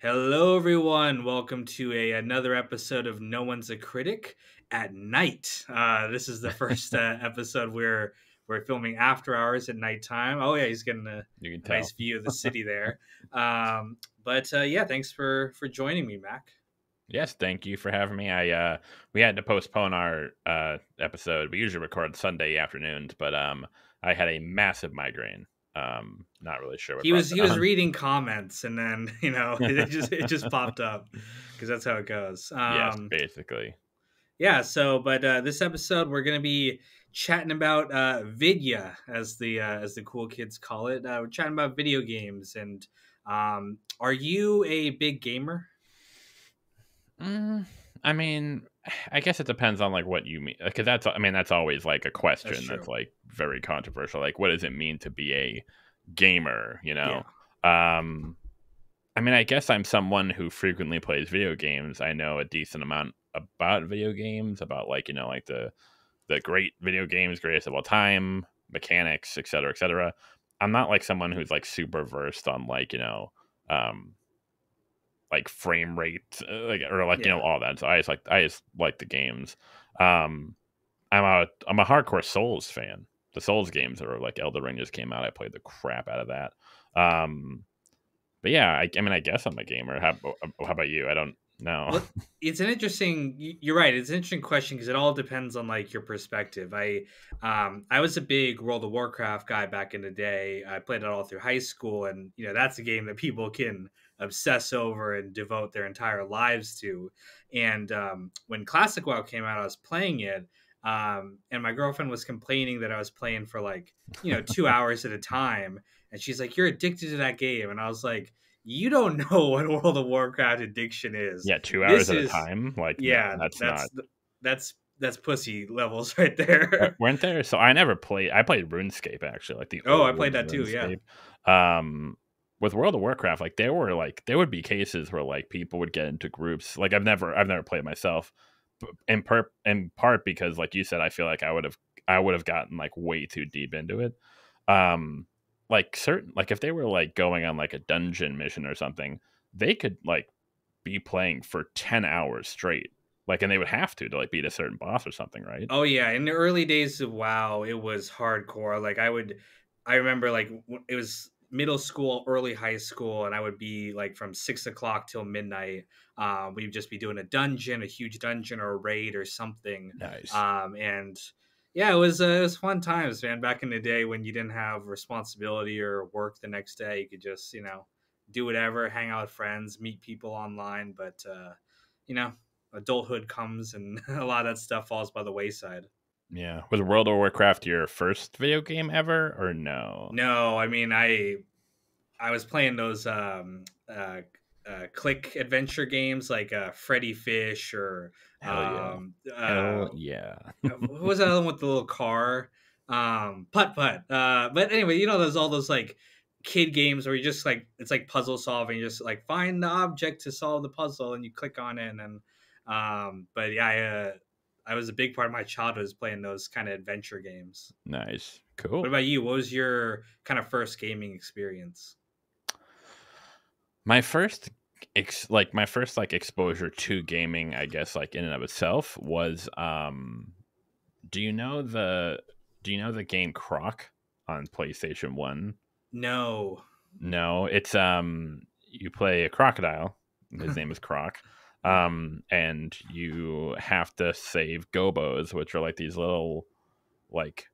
Hello, everyone. Welcome to another episode of No One's a Critic at Night. This is the first episode where we're filming after hours at nighttime. Oh yeah, he's getting You can a tell. nice view of the city there. But thanks for joining me, Mac. Yes, thank you for having me. I we had to postpone our episode. We usually record Sunday afternoons, but I had a massive migraine. Not really sure what He brought was he that was on. reading comments, and then it just popped up because that's how it goes. Yes, basically. Yeah, but this episode we're gonna be chatting about vidya, as the cool kids call it. We're chatting about video games, and are you a big gamer? Mm, I mean, I guess it depends on like what you mean, because that's always like a That's question that's true. like very controversial. Like, what does it mean to be a gamer? Yeah. Um, I mean, I guess I'm someone who frequently plays video games. I know a decent amount about video games, about like like the great video games, greatest of all time, mechanics, et cetera, et cetera. I'm not like someone who's like super versed on um, like frame rate, like or like Yeah. all that. So I just like the games. Um, I'm a hardcore Souls fan. The Souls games that are like Elden Ring just came out. I played the crap out of that. Um, but yeah, I mean, I guess I'm a gamer. How about you? I don't know. Well, it's an interesting. You're right. It's an interesting question because it all depends on like your perspective. I was a big World of Warcraft guy back in the day. I played it all through high school, and that's a game that people can obsess over and devote their entire lives to. And when Classic WoW came out, I was playing it, and my girlfriend was complaining that I was playing for like 2 hours at a time, and she's like, "You're addicted to that game," and I was like, you don't know what World of Warcraft addiction is. Yeah, 2 hours This at a is, time. Like, no, yeah, that's not. that's pussy levels right there. Weren't there? So I never played. I played RuneScape actually, like the Oh, I played old that too. Yeah. RuneScape. Um, with World of Warcraft, like there would be cases where like people would get into groups. Like I've never played myself, in part because like you said, I feel like I would have gotten like way too deep into it. Um, like certain like if they were like going on like a dungeon mission or something, they could like be playing for 10 hours straight. Like, and they would have to like beat a certain boss or something, right? Oh yeah, in the early days of WoW, it was hardcore. I remember like it was middle school, early high school, and I would be like from 6 o'clock till midnight. We'd just be doing a dungeon, a huge dungeon, or a raid or something. Nice. And yeah, it was fun times, man. Back in the day when you didn't have responsibility or work the next day, you could just do whatever, hang out with friends, meet people online. But you know adulthood comes and a lot of that stuff falls by the wayside. Yeah. Was World of Warcraft your first video game ever or no? No, I mean I was playing those click adventure games like Freddy Fish or Hell yeah. Hell yeah. what was that other one with the little car? Putt Putt. But anyway, there's all those like kid games where you just like it's like puzzle solving. You just like find the object to solve the puzzle, and you click on it, and then but yeah, I was a big part of my childhood was playing those kind of adventure games. Nice. What Cool. about you? What was your kind of first gaming experience? My first my first exposure to gaming, I guess like in and of itself was do you know the do you know the game Croc on PlayStation 1? No. No, it's you play a crocodile. His name is Croc. And you have to save gobos, which are like these little like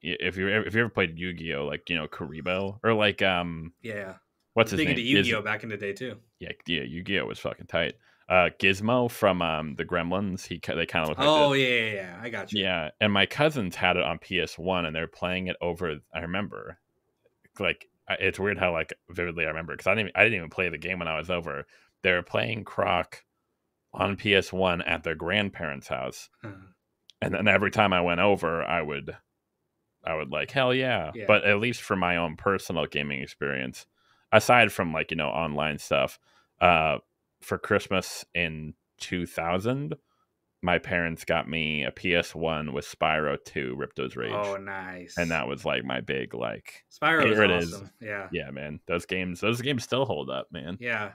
if you ever played Yu-Gi-Oh, like Karibo or like Yeah. I what's was his big into name? Yu-Gi-Oh back in the day too. Yeah, Yu-Gi-Oh was fucking tight. Gizmo from the Gremlins, they kind of look like this. Oh yeah. I got you. Yeah, and my cousins had it on PS1 and they're playing it over. I remember like it's weird how like vividly I remember because I didn't even play the game when I was over. They were playing Croc on PS1 at their grandparents' house, and then every time I went over, I would like hell yeah. Yeah. But at least for my own personal gaming experience, aside from like online stuff, uh, for Christmas in 2000, my parents got me a PS1 with Spyro 2: Ripto's Oh, Rage, and nice. that was like my big like Spyro was here it is. awesome. Yeah. Yeah, man, those games still hold up, man. Yeah.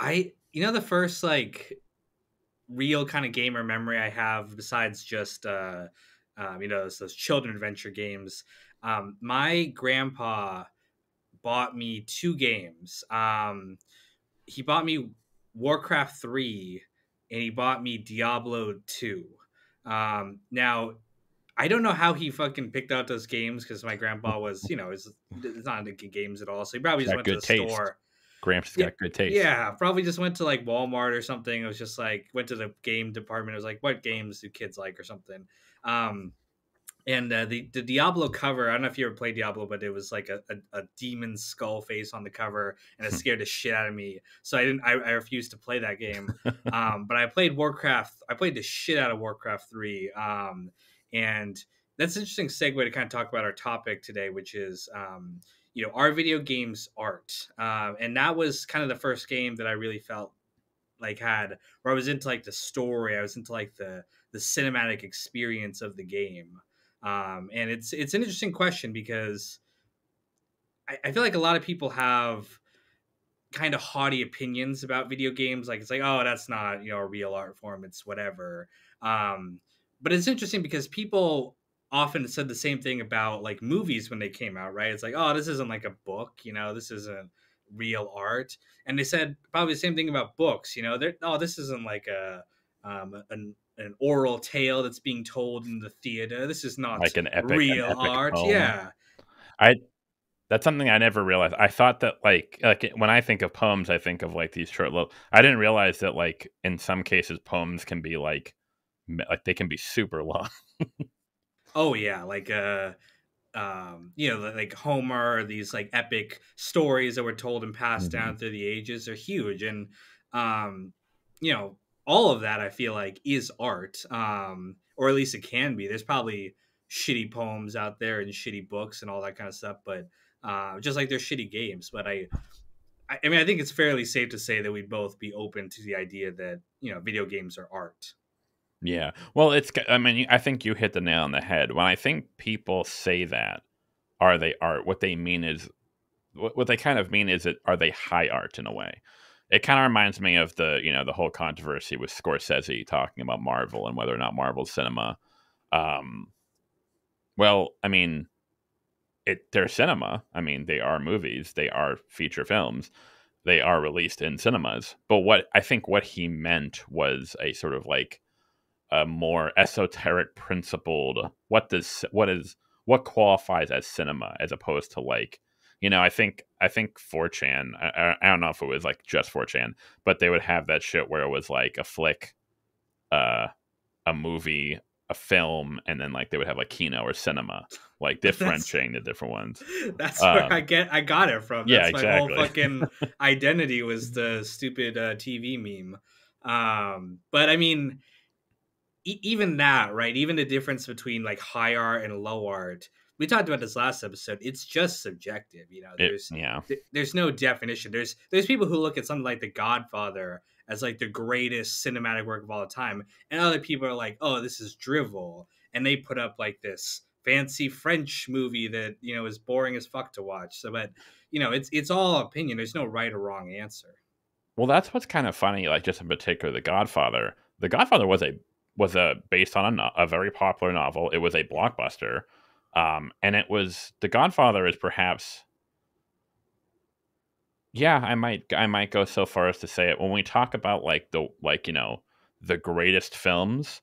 The first like real kind of gamer memory I have, besides just those children adventure games. My grandpa bought me two games. He bought me Warcraft 3 and he bought me Diablo 2. Now I don't know how he fucking picked out those games, because my grandpa was, is not into games at all. So he probably He's just got went to good the taste. store. Gramps has Yeah, got good taste. yeah, probably just went to like Walmart or something. It was just like went to the game department. It was like, what games do kids like or something? Um, and the Diablo cover, I don't know if you ever played Diablo, but it was like a demon skull face on the cover, and it scared the shit out of me. So I refused to play that game. But I played Warcraft. I played the shit out of Warcraft 3. And that's an interesting segue to kind of talk about our topic today, which is are video games art? And that was kind of the first game that I really felt like had where I was into like the story. I was into like the cinematic experience of the game. And it's an interesting question, because I feel like a lot of people have kind of haughty opinions about video games. Like, it's like, oh, that's not, a real art form. It's whatever. Um, but it's interesting because people often said the same thing about like movies when they came out, right? It's like, oh, this isn't like a book, this isn't real art. And they said probably the same thing about books, oh, this isn't like an oral tale that's being told in the theater. This is not Like an real epic art. poem. Yeah. I That's something I never realized. I thought that like when I think of poems, I think of like these short little. I didn't realize that like in some cases poems can be like they can be super long. Oh yeah. Like Homer, these like epic stories that were told and passed Hmm. down through the ages are huge. And, um, you know, all of that I feel like is art, or at least it can be. There's probably shitty poems out there and shitty books and all that kind of stuff, but just like there's shitty games. But I mean, I think it's fairly safe to say that we'd both be open to the idea that, video games are art. Yeah. Well, I mean, I think you hit the nail on the head. When I think people say that, are they art? What they mean is, what they kind of mean is that are they high art in a way? It kind of reminds me of the whole controversy with Scorsese talking about Marvel and whether or not Marvel's cinema. Um, well, I mean, they're cinema. I mean, they are movies, they are feature films, they are released in cinemas. But what he meant was a sort of like a more esoteric, principled. What qualifies as cinema, as opposed to like, I think 4chan. I don't know if it was like just 4chan, but they would have that shit where it was like a flick, uh, a movie, a film, and then like they would have like Kino or cinema, like That's differentiating the different ones. That's where Um, I got it from. yeah, That's my whole exactly. fucking identity, was the stupid TV meme. But I mean, even that, right? Even the difference between like high art and low art. We talked about this last episode. It's just subjective. Yeah. There's no definition. There's people who look at something like The Godfather as like the greatest cinematic work of all time, and other people are like, oh, this is drivel, and they put up like this fancy French movie that is boring as fuck to watch. So, but it's all opinion. There's no right or wrong answer. Well, that's what's kind of funny. Like just in particular, The Godfather. The Godfather was a based on a very popular novel. It was a blockbuster, and it was The Godfather is perhaps. Yeah, I might go so far as to say it when we talk about the greatest films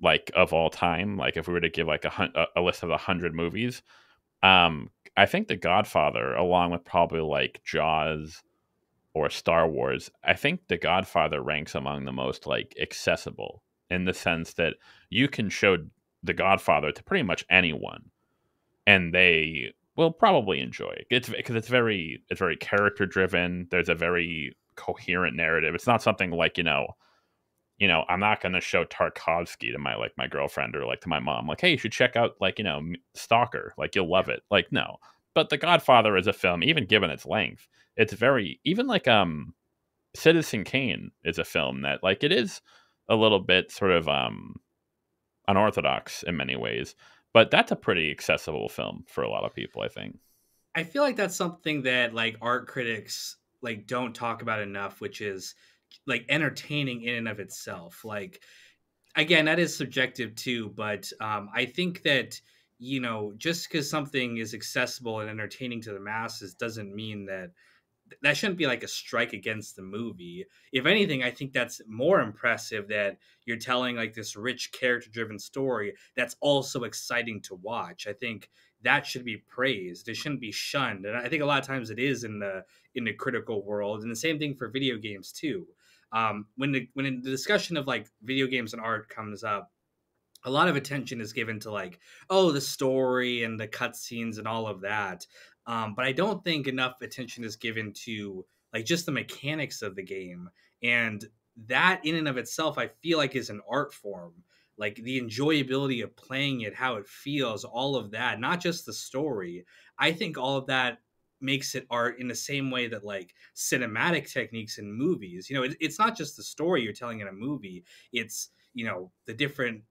like of all time. Like if we were to give like a list of 100 movies, I think The Godfather, along with probably like Jaws or Star Wars, I think The Godfather ranks among the most like accessible, in the sense that you can show The Godfather to pretty much anyone and they will probably enjoy it. It's because it's very character driven. There's a very coherent narrative. It's not something like I'm not going to show Tarkovsky to my girlfriend or like to my mom. Like, hey, you should check out like Stalker. Like you'll love it. Like no, but The Godfather is a film, even given its length. It's very even like Citizen Kane is a film that like it is a little bit sort of unorthodox in many ways, but that's a pretty accessible film for a lot of people, I think. I feel like that's something that like art critics like don't talk about enough, which is like entertaining in and of itself. Like again, that is subjective too, but I think that just because something is accessible and entertaining to the masses doesn't mean that that shouldn't be like a strike against the movie. If anything, I think that's more impressive that you're telling like this rich character driven story that's also exciting to watch. I think that should be praised. It shouldn't be shunned. And I think a lot of times it is in the critical world. And the same thing for video games too. When the discussion of like video games and art comes up, a lot of attention is given to like, oh, the story and the cutscenes and all of that. But I don't think enough attention is given to like just the mechanics of the game. And that in and of itself, I feel like is an art form. Like the enjoyability of playing it, how it feels, all of that, not just the story. I think all of that makes it art in the same way that like cinematic techniques in movies, it's not just the story you're telling in a movie. It's, the different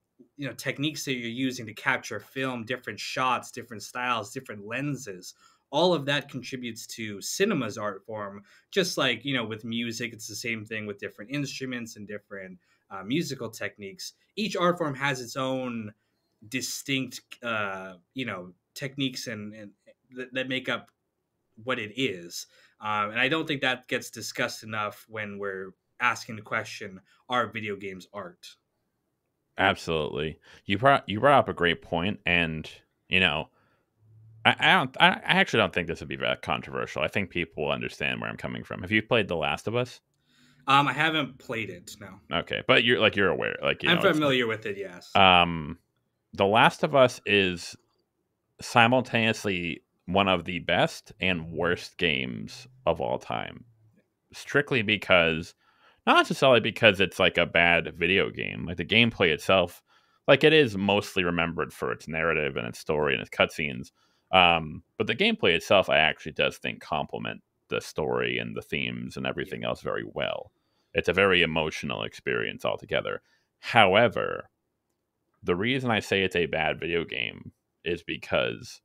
techniques that you're using to capture film, different shots, different styles, different lenses. All of that contributes to cinema's art form. Just like with music, it's the same thing with different instruments and different musical techniques. Each art form has its own distinct techniques and that make up what it is. And I don't think that gets discussed enough when we're asking the question, are video games art? Absolutely. You brought up a great point, and you know, I actually don't think this would be that controversial. I think people will understand where I'm coming from. Have you played The Last of Us? I haven't played it, no. Okay, but you're aware, like I'm it's familiar with it, yes. The Last of Us is simultaneously one of the best and worst games of all time. Strictly because, not necessarily because it's like a bad video game. Like the gameplay itself, like it is mostly remembered for its narrative and its story and its cutscenes. But the gameplay itself, I actually does think complement the story and the themes and Yeah. everything else very well. It's a very emotional experience altogether. However, the reason I say it's a bad video game is because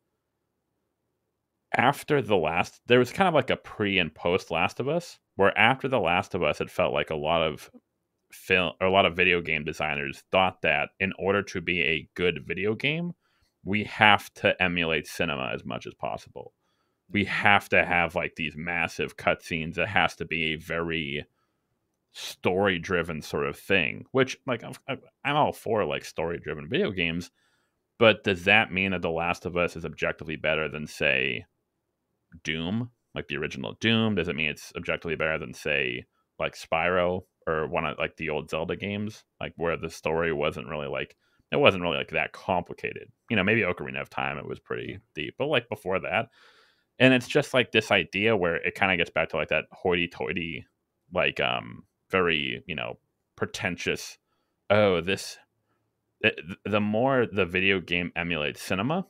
after there was kind of like a pre and post Last of Us, where after the Last of Us, it felt like a lot of film or a lot of video game designers thought that in order to be a good video game, we have to emulate cinema as much as possible. We have to have like these massive cutscenes. It has to be a very story driven sort of thing, which like I'm all for like story driven video games, but does that mean that The Last of Us is objectively better than say Doom, like the original Doom? Does it mean it's objectively better than say like Spyro or one of like the old Zelda games, like where the story wasn't really like that complicated? Maybe Ocarina of Time, it was Yeah. pretty deep, but like before that, and it's just like this idea where it kind of gets back to like that hoity-toity, like very pretentious. Oh, the more the video game emulates cinema,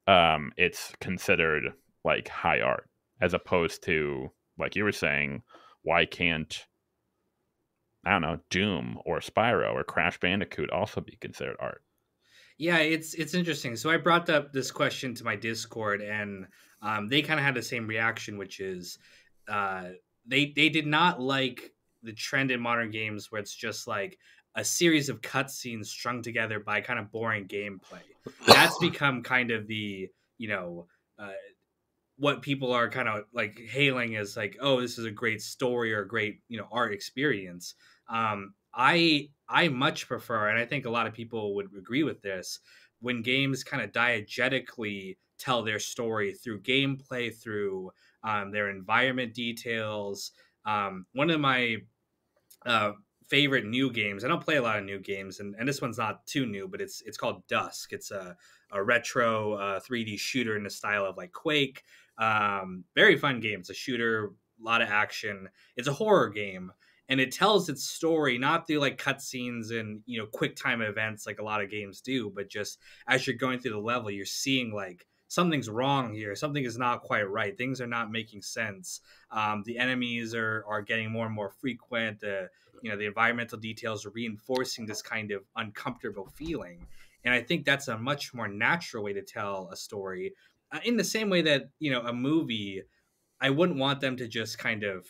it's considered like high art, as opposed to like you were saying, why can't I don't know Doom or Spyro or Crash Bandicoot also be considered art? Yeah, it's interesting. So I brought up this question to my Discord, and they kind of had the same reaction, which is uh, they did not like the trend in modern games where it's just like a series of cutscenes strung together by kind of boring gameplay. That's become kind of the you know uh, what people are kind of like hailing as like, oh, this is a great story or a great art experience. I much prefer, and I think a lot of people would agree with this, when games kind of diegetically tell their story through gameplay, through their environment details. One of my uh, favorite new games. I don't play a lot of new games, and this one's not too new, but it's called Dusk. It's a retro 3D shooter in the style of like Quake. Very fun game. It's a shooter, a lot of action. It's a horror game, and it tells its story not through like cutscenes and quick time events like a lot of games do, but just as you're going through the level, you're seeing like something's wrong here. Something is not quite right. Things are not making sense. The enemies are getting more and more frequent. The environmental details are reinforcing this kind of uncomfortable feeling, and I think that's a much more natural way to tell a story. In the same way that a movie, I wouldn't want them to just kind of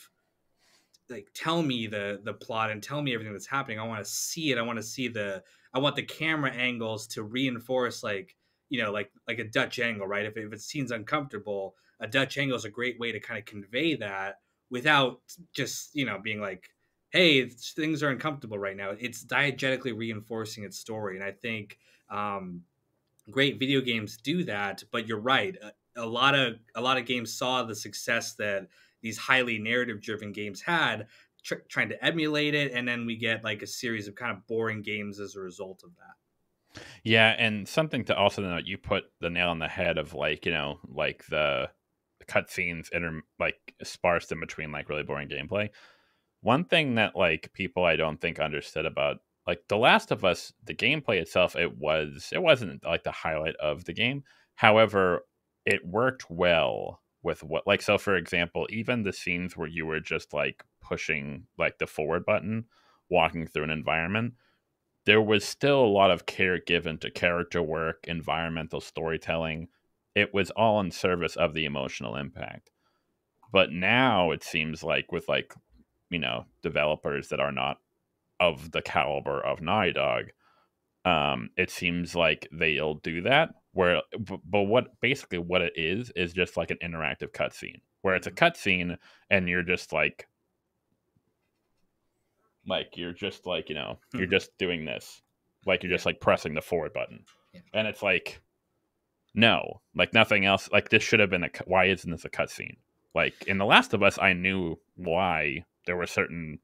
like tell me the plot and tell me everything that's happening. I want to see it. I want to see I want the camera angles to reinforce, like, like a Dutch angle, right? If it seems uncomfortable, a Dutch angle is a great way to kind of convey that without just, being like, hey, things are uncomfortable right now. It's diegetically reinforcing its story. And I think great video games do that, but you're right. A lot of games saw the success that these highly narrative driven games had, trying to emulate it, and then we get like a series of kind of boring games as a result of that. Yeah, and something to also note, you put the nail on the head of like, like the cutscenes like sparse in between like really boring gameplay. One thing that like people I don't think understood about like The Last of Us, the gameplay itself, it wasn't like the highlight of the game. However, it worked well with what, like, so for example, even the scenes where you were just like pushing like the forward button, walking through an environment, there was still a lot of care given to character work, environmental storytelling. It was all in service of the emotional impact. But now it seems like with like, developers that are not of the caliber of Naughty Dog, it seems like they'll do that. But what it is just like an interactive cutscene, where it's a cutscene and you're just you're just like you're just doing this, like you're Yeah. just like pressing the forward button, Yeah. and it's like no, like nothing else. Like this should have been why isn't this a cutscene? Like in The Last of Us, I knew why there were certain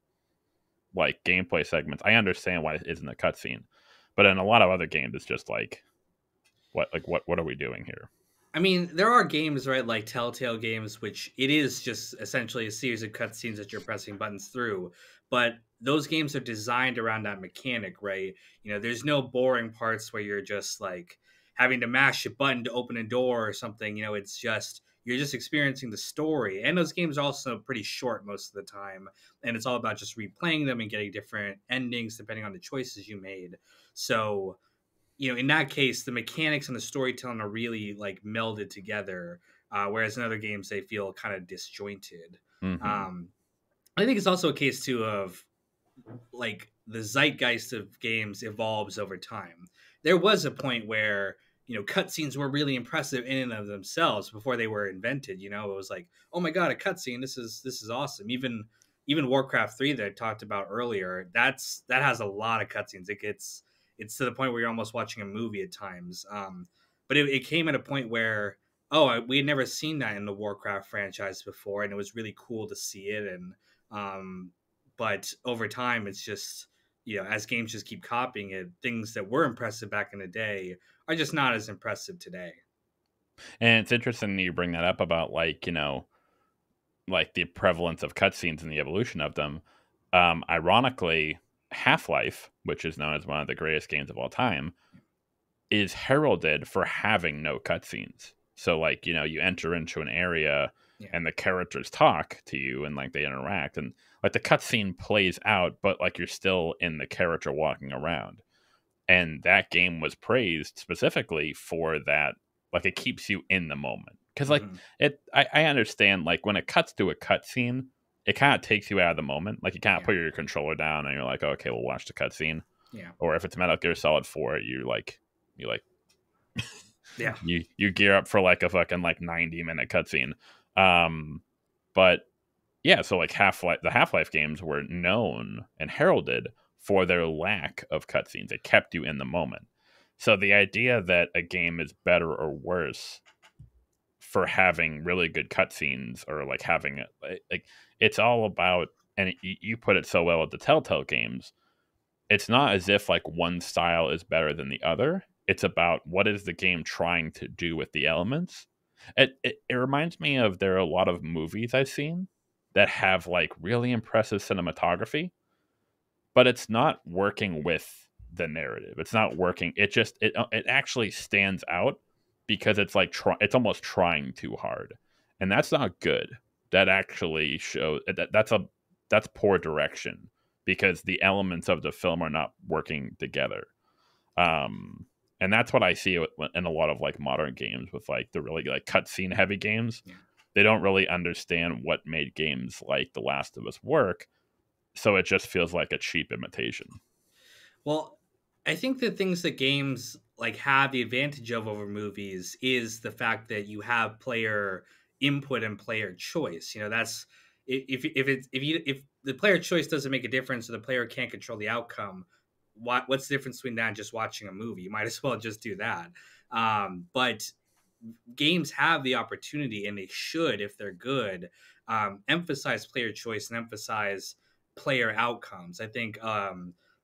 like gameplay segments. I understand why it isn't a cutscene, but in a lot of other games, it's just like what are we doing here? I mean, there are games, right, like Telltale games, which it is just essentially a series of cutscenes that you're pressing buttons through. But those games are designed around that mechanic, right? There's no boring parts where you're just like having to mash a button to open a door or something. It's just you're just experiencing the story. And those games are also pretty short most of the time. And it's all about just replaying them and getting different endings depending on the choices you made. So in that case, the mechanics and the storytelling are really like melded together, whereas in other games they feel kind of disjointed. Mm-hmm. I think it's also a case too of like the zeitgeist of games evolves over time. There was a point where cutscenes were really impressive in and of themselves before they were invented. It was like, oh my god, a cutscene! This is awesome. Even Warcraft 3 that I talked about earlier, that has a lot of cutscenes. It's to the point where you're almost watching a movie at times. But it came at a point where we had never seen that in the Warcraft franchise before, and it was really cool to see it. And but over time, it's just as games just keep copying it, things that were impressive back in the day are just not as impressive today. And it's interesting that you bring that up about like the prevalence of cutscenes and the evolution of them. Ironically, Half-Life, which is known as one of the greatest games of all time, is heralded for having no cutscenes. So like, you enter into an area and the characters talk to you and like they interact, and like the cutscene plays out, but like you're still in the character walking around. And that game was praised specifically for that. Like it keeps you in the moment. Because like I understand like when it cuts to a cutscene, it kind of takes you out of the moment. Like you kind of put your controller down and you're like, okay, we'll watch the cutscene. Yeah. Or if it's Metal Gear Solid 4, you Yeah. you gear up for like a fucking like 90-minute cutscene. But yeah, so like the Half-Life games were known and heralded for their lack of cutscenes. It kept you in the moment. So the idea that a game is better or worse for having really good cutscenes or like having it, like it's all about, and you put it so well with the Telltale games, it's not as if like one style is better than the other. It's about what is the game trying to do with the elements. It reminds me of, there are a lot of movies I've seen that have like really impressive cinematography, but it's not working with the narrative. It's not working. It actually stands out because it's like it's almost trying too hard, and that's not good. That actually shows that's poor direction because the elements of the film are not working together. And that's what I see in a lot of like modern games with like the really like cutscene heavy games. they don't really understand what made games like The Last of Us work, so it just feels like a cheap imitation. Well, I think the things that games like have the advantage of over movies is the fact that you have player input and player choice. You know, that's if the player choice doesn't make a difference or the player can't control the outcome, what's the difference between that and just watching a movie? You might as well just do that. But games have the opportunity, and they should, if they're good, emphasize player choice and emphasize player outcomes. I think a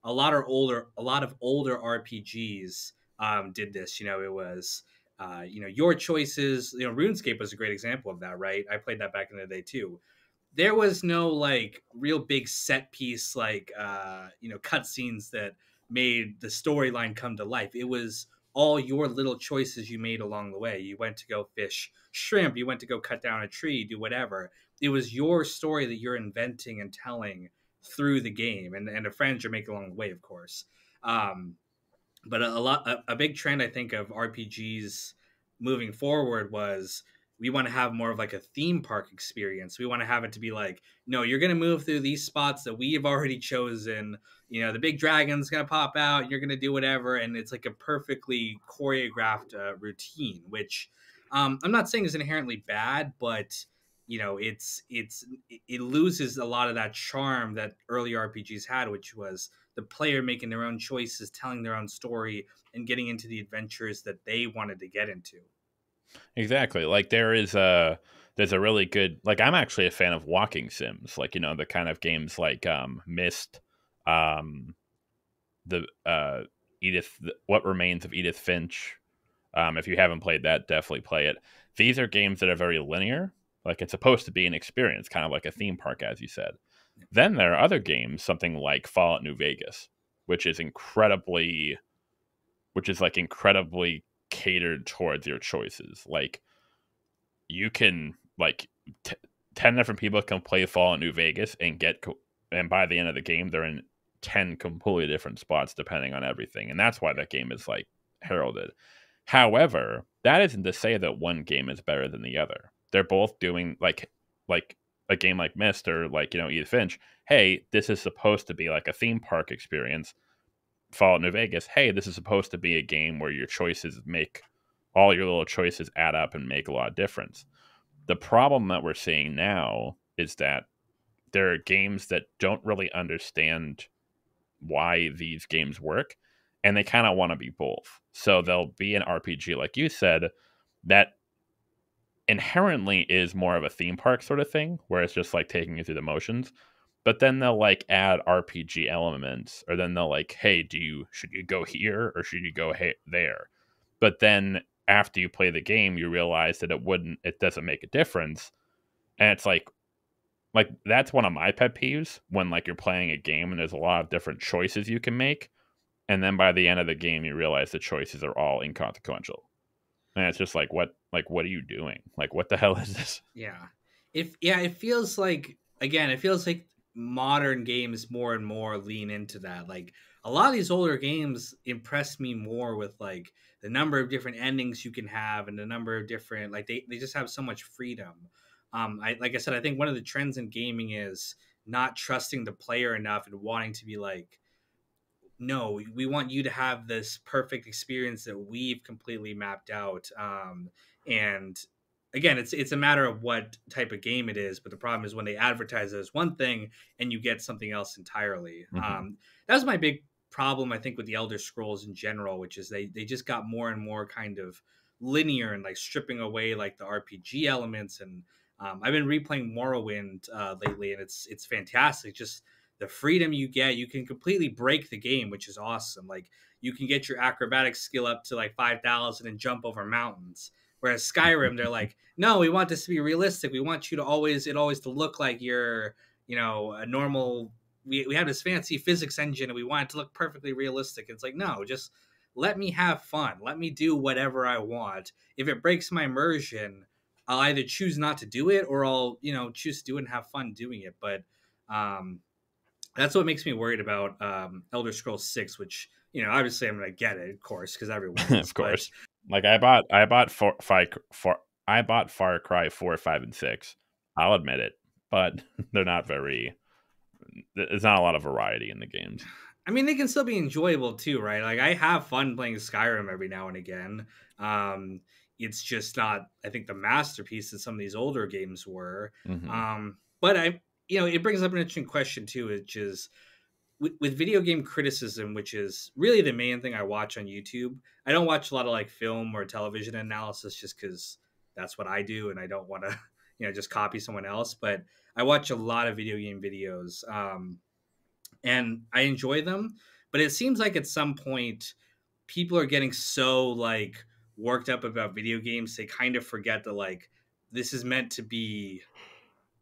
lot of older RPGs did this. You know, it was your choices. You know, RuneScape was a great example of that, right? I played that back in the day too. There was no like real big set piece like cutscenes that made the storyline come to life. It was all your little choices you made along the way. You went to go fish shrimp, you went to go cut down a tree, do whatever. It was your story that you're inventing and telling through the game, and the friends you're making along the way, of course. Um, but a big trend I think of RPGs moving forward was we want to have more of like a theme park experience. We want to have it to be like, no, you're going to move through these spots that we have already chosen. You know, the big dragon's going to pop out. You're going to do whatever, and it's like a perfectly choreographed routine. Which I'm not saying is inherently bad, but it loses a lot of that charm that early RPGs had, which was the player making their own choices, telling their own story, and getting into the adventures that they wanted to get into. Exactly. Like there's a really good, like I'm actually a fan of walking sims, like the kind of games like Myst, um the What Remains of Edith Finch. If you haven't played that, definitely play it. These are games that are very linear. Like it's supposed to be an experience, kind of like a theme park, as you said. Then there are other games, something like Fallout New Vegas, which is incredibly catered towards your choices. Like you can t- 10 different people can play Fallout New Vegas and by the end of the game they're in 10 completely different spots depending on everything. And that's why that game is like heralded. However, that isn't to say that one game is better than the other. They're both doing like a game like Myst or Edith Finch. Hey, this is supposed to be like a theme park experience. Fallout New Vegas. Hey, this is supposed to be a game where all your little choices add up and make a lot of difference. The problem that we're seeing now is that there are games that don't really understand why these games work, and they kind of want to be both. So there'll be an RPG, like you said, that inherently is more of a theme park sort of thing, where it's just like taking you through the motions. But then they'll like add RPG elements, or then they'll like, hey, should you go here or should you go there? But then after you play the game, you realize that it doesn't make a difference, and it's like that's one of my pet peeves when like you're playing a game and there's a lot of different choices you can make, and then by the end of the game you realize the choices are all inconsequential, and it's just what are you doing? Like what the hell is this? Yeah. It feels like, again, it feels like modern games more and more lean into that. Like a lot of these older games impress me more with like the number of different endings you can have and the number of different like they just have so much freedom. I like I said, I think one of the trends in gaming is not trusting the player enough and wanting to be like, no, we want you to have this perfect experience that we've completely mapped out. And again, it's a matter of what type of game it is, but the problem is when they advertise it as one thing and you get something else entirely. Mm-hmm. That was my big problem, I think, with the Elder Scrolls in general, which is they just got more and more kind of linear and like stripping away like the RPG elements. And I've been replaying Morrowind lately, and it's fantastic. Just the freedom you get, you can completely break the game, which is awesome. Like you can get your acrobatic skill up to like 5,000 and jump over mountains. Whereas Skyrim, they're like, no, we want this to be realistic. We want you to always to look like you're, a normal. We have this fancy physics engine and we want it to look perfectly realistic. It's like, no, just let me have fun. Let me do whatever I want. If it breaks my immersion, I'll either choose not to do it or I'll, choose to do it and have fun doing it. But um, that's what makes me worried about Elder Scrolls 6, which, obviously I'm going to get it, of course, because everyone is. Of But course. Like I bought I bought Far Cry 4, 5, and 6. I'll admit it, but they're not very. There's not a lot of variety in the games. I mean, they can still be enjoyable too, right? Like I have fun playing Skyrim every now and again. Um, it's just not, I think, the masterpiece that some of these older games were. Hmm. But it brings up an interesting question too, which is with video game criticism, which is really the main thing I watch on YouTube. I don't watch a lot of like film or television analysis just because that's what I do, and I don't want to, just copy someone else. But I watch a lot of video game videos. And I enjoy them. But it seems like at some point, people are getting so like worked up about video games, they kind of forget that like this is meant to be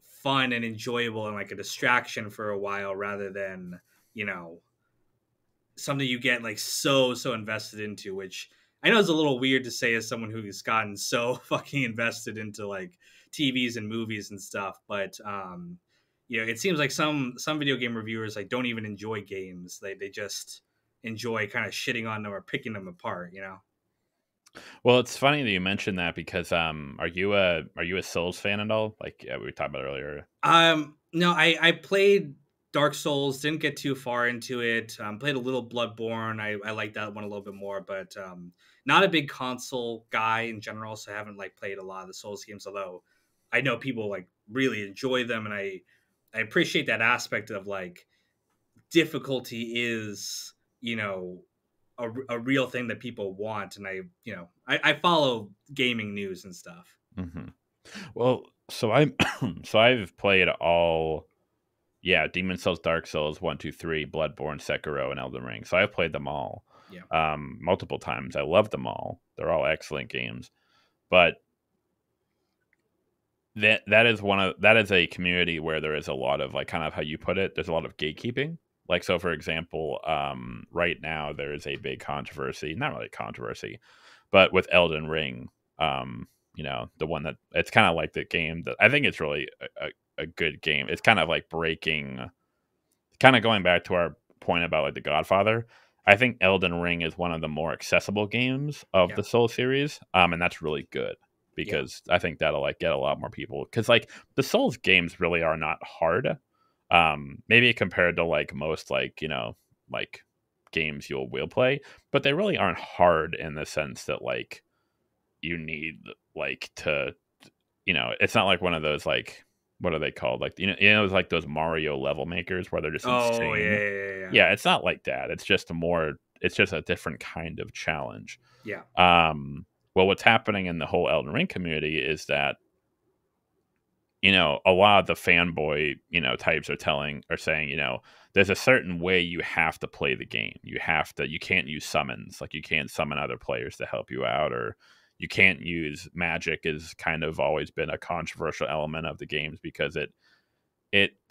fun and enjoyable and like a distraction for a while rather than you know something you get like so invested into, which I know is a little weird to say as someone who's gotten so fucking invested into like TVs and movies and stuff. But it seems like some video game reviewers like don't even enjoy games. They just enjoy kind of shitting on them or picking them apart. Well, it's funny that you mentioned that because are you a Souls fan at all? Like we were talking about earlier. No, I played Dark Souls, didn't get too far into it. Played a little Bloodborne. I like that one a little bit more, but not a big console guy in general, so I haven't like played a lot of the Souls games, although I know people like really enjoy them, and I appreciate that aspect of like difficulty is, a real thing that people want, and I follow gaming news and stuff. Hmm. Well, so I so I've played all. Yeah, Demon Souls, Dark Souls, 1, 2, 3, Bloodborne, Sekiro, and Elden Ring. So I've played them all Yeah. multiple times. I love them all. They're all excellent games. But that is a community where there is a lot of like kind of how you put it. There's a lot of gatekeeping. Like so, for example, right now there is a big controversy. Not really controversy, but with Elden Ring. The one that it's kind of like the game that I think it's really a good game. It's kind of like breaking kind of going back to our point about like the Godfather, I think Elden Ring is one of the more accessible games of Yeah. the Soul series, and that's really good Yeah. because I think that'll like get a lot more people because like the Souls games really are not hard, maybe compared to like most like like games you'll will play, but they really aren't hard in the sense that like you need like to it's not like one of those like what are they called? Like it's like those Mario level makers where they're just Oh yeah, insane. yeah, yeah. Yeah, it's not like that. It's just a different kind of challenge. Yeah. Well, what's happening in the whole Elden Ring community is that a lot of the fanboy types are saying there's a certain way you have to play the game. You can't use summons, like you can't summon other players to help you out, or you can't use magic. Is kind of always been a controversial element of the games because it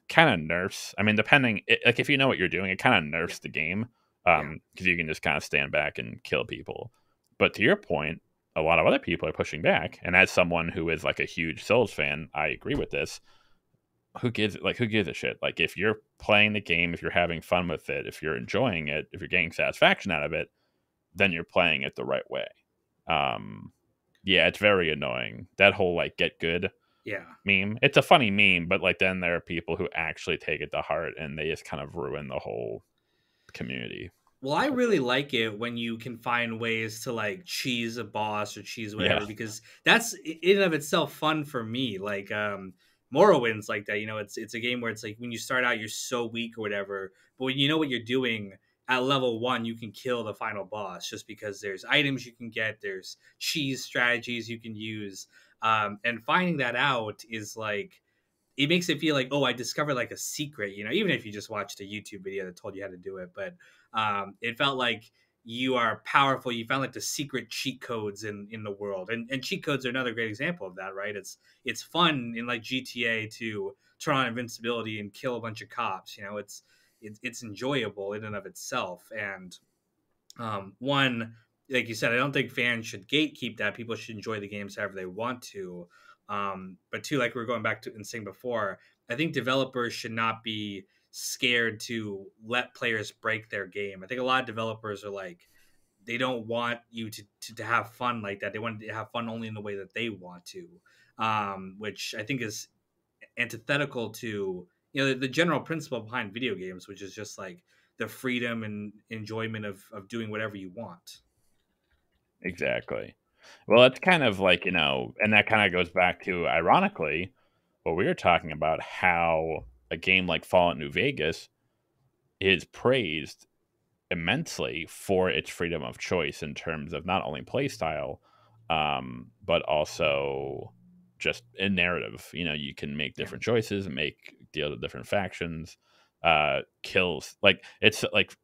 kind of nerfs. I mean, like if you know what you're doing, it kind of Yeah. nerfs the game Yeah. because you can just kind of stand back and kill people. But to your point, a lot of other people are pushing back, and as someone who is like a huge Souls fan, I agree with this. Who gives a shit? Like if you're playing the game, if you're having fun with it, if you're enjoying it, if you're getting satisfaction out of it, then you're playing it the right way. Um, yeah, it's very annoying. That whole like get good Yeah. meme. It's a funny meme, but like then there are people who actually take it to heart and they just kind of ruin the whole community. Well, I really like it when you can find ways to like cheese a boss or cheese Yeah. whatever, because that's in and of itself fun for me. Like Morrowind's like that, it's a game where it's like when you start out you're so weak or whatever, but when you know what you're doing at level 1, you can kill the final boss just because there's items you can get, there's cheese strategies you can use. And finding that out is like it makes it feel like, oh, I discovered like a secret, even if you just watched a YouTube video that told you how to do it. But it felt like you are powerful. You found like the secret cheat codes in the world, and cheat codes are another great example of that, right? It's fun in like GTA to turn on invincibility and kill a bunch of cops. It's enjoyable in and of itself. And one, like you said, I don't think fans should gatekeep that. People should enjoy the games however they want to. But two, like we were going back to and saying before, I think developers should not be scared to let players break their game. I think a lot of developers are like they don't want you to have fun like that. They want to have fun only in the way that they want to, which I think is antithetical to the general principle behind video games, which is just like the freedom and enjoyment of doing whatever you want. Exactly. Well, it's kind of like, and that kind of goes back to, ironically, what we were talking about, how a game like Fallout New Vegas is praised immensely for its freedom of choice in terms of not only play style, but also just in narrative. You can make Yeah, different choices and deal with different factions, kills. Like, it's like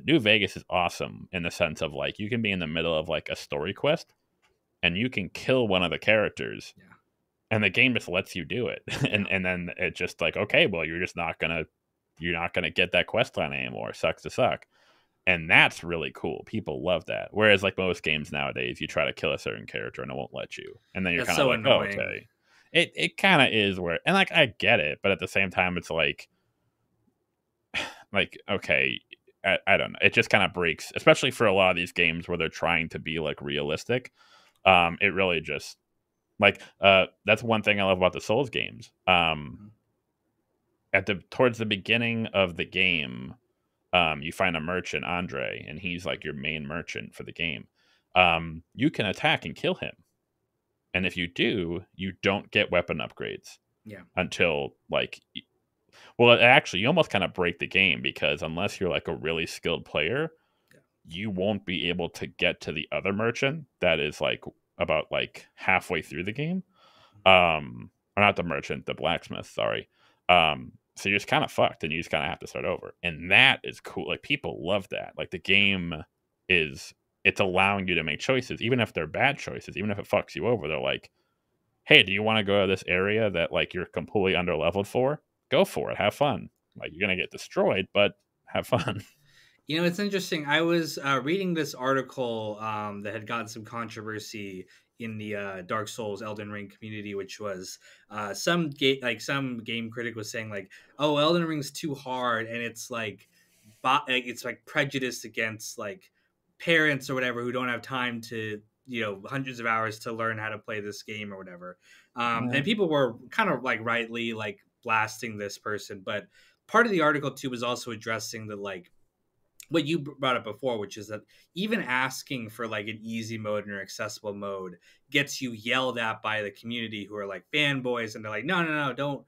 New Vegas is awesome in the sense of, like, you can be in the middle of like a story quest and you can kill one of the characters, yeah. and the game just lets you do it. and Yeah. and then it's just like, okay, well, you're not gonna get that quest line anymore. Sucks to suck. And that's really cool. People love that. Whereas, like, most games nowadays, you try to kill a certain character and it won't let you. And then you're That's kind of so like, oh, annoying. okay. It kind of is where, and like, I get it, but at the same time, it's like, okay, I don't know. It just kind of breaks, especially for a lot of these games where they're trying to be like realistic. It really just, like, that's one thing I love about the Souls games. Mhm. Towards the beginning of the game, you find a merchant, Andre, and he's like your main merchant for the game. You can attack and kill him, and if you do, you don't get weapon upgrades Yeah. until, like, well, actually, you almost kind of break the game, because unless you're like a really skilled player, Yeah. you won't be able to get to the other merchant that is like about like halfway through the game. Or not the merchant, the blacksmith, sorry. So you're just kind of fucked, and you just kind of have to start over. And that is cool. Like, people love that. Like, the game is, it's allowing you to make choices, even if they're bad choices, even if it fucks you over. They're like, hey, do you want to go to this area that, like, you're completely under leveled for? Go for it. Have fun. Like, you're gonna get destroyed, but have fun. It's interesting. I was reading this article that had gotten some controversy in the Dark Souls Elden Ring community, which was some game critic was saying like, "Oh, Elden Ring's too hard," and it's like prejudiced against like parents or whatever who don't have time to hundreds of hours to learn how to play this game or whatever. Yeah. And people were kind of like rightly like blasting this person, but part of the article too was also addressing the like what you brought up before, which is that even asking for like an easy mode or accessible mode gets you yelled at by the community who are like fanboys, and they're like, no, no, no, don't,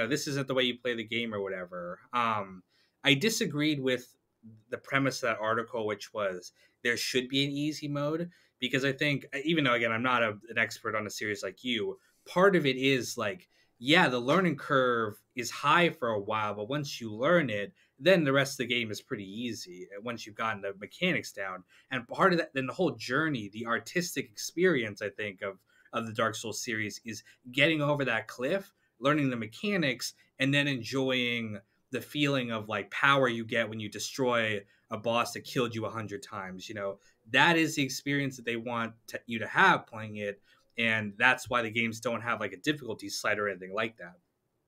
this isn't the way you play the game or whatever. I disagreed with the premise of that article, which was there should be an easy mode, because I think, even though again I'm not an expert on a series like you, part of it is like, yeah, the learning curve is high for a while, but once you learn it, then the rest of the game is pretty easy once you've gotten the mechanics down. And part of that, then the whole journey, the artistic experience, I think, of the Dark Souls series is getting over that cliff, learning the mechanics, and then enjoying the feeling of like power you get when you destroy a boss that killed you 100 times. That is the experience that they want you to have playing it, and that's why the games don't have like a difficulty slider or anything like that.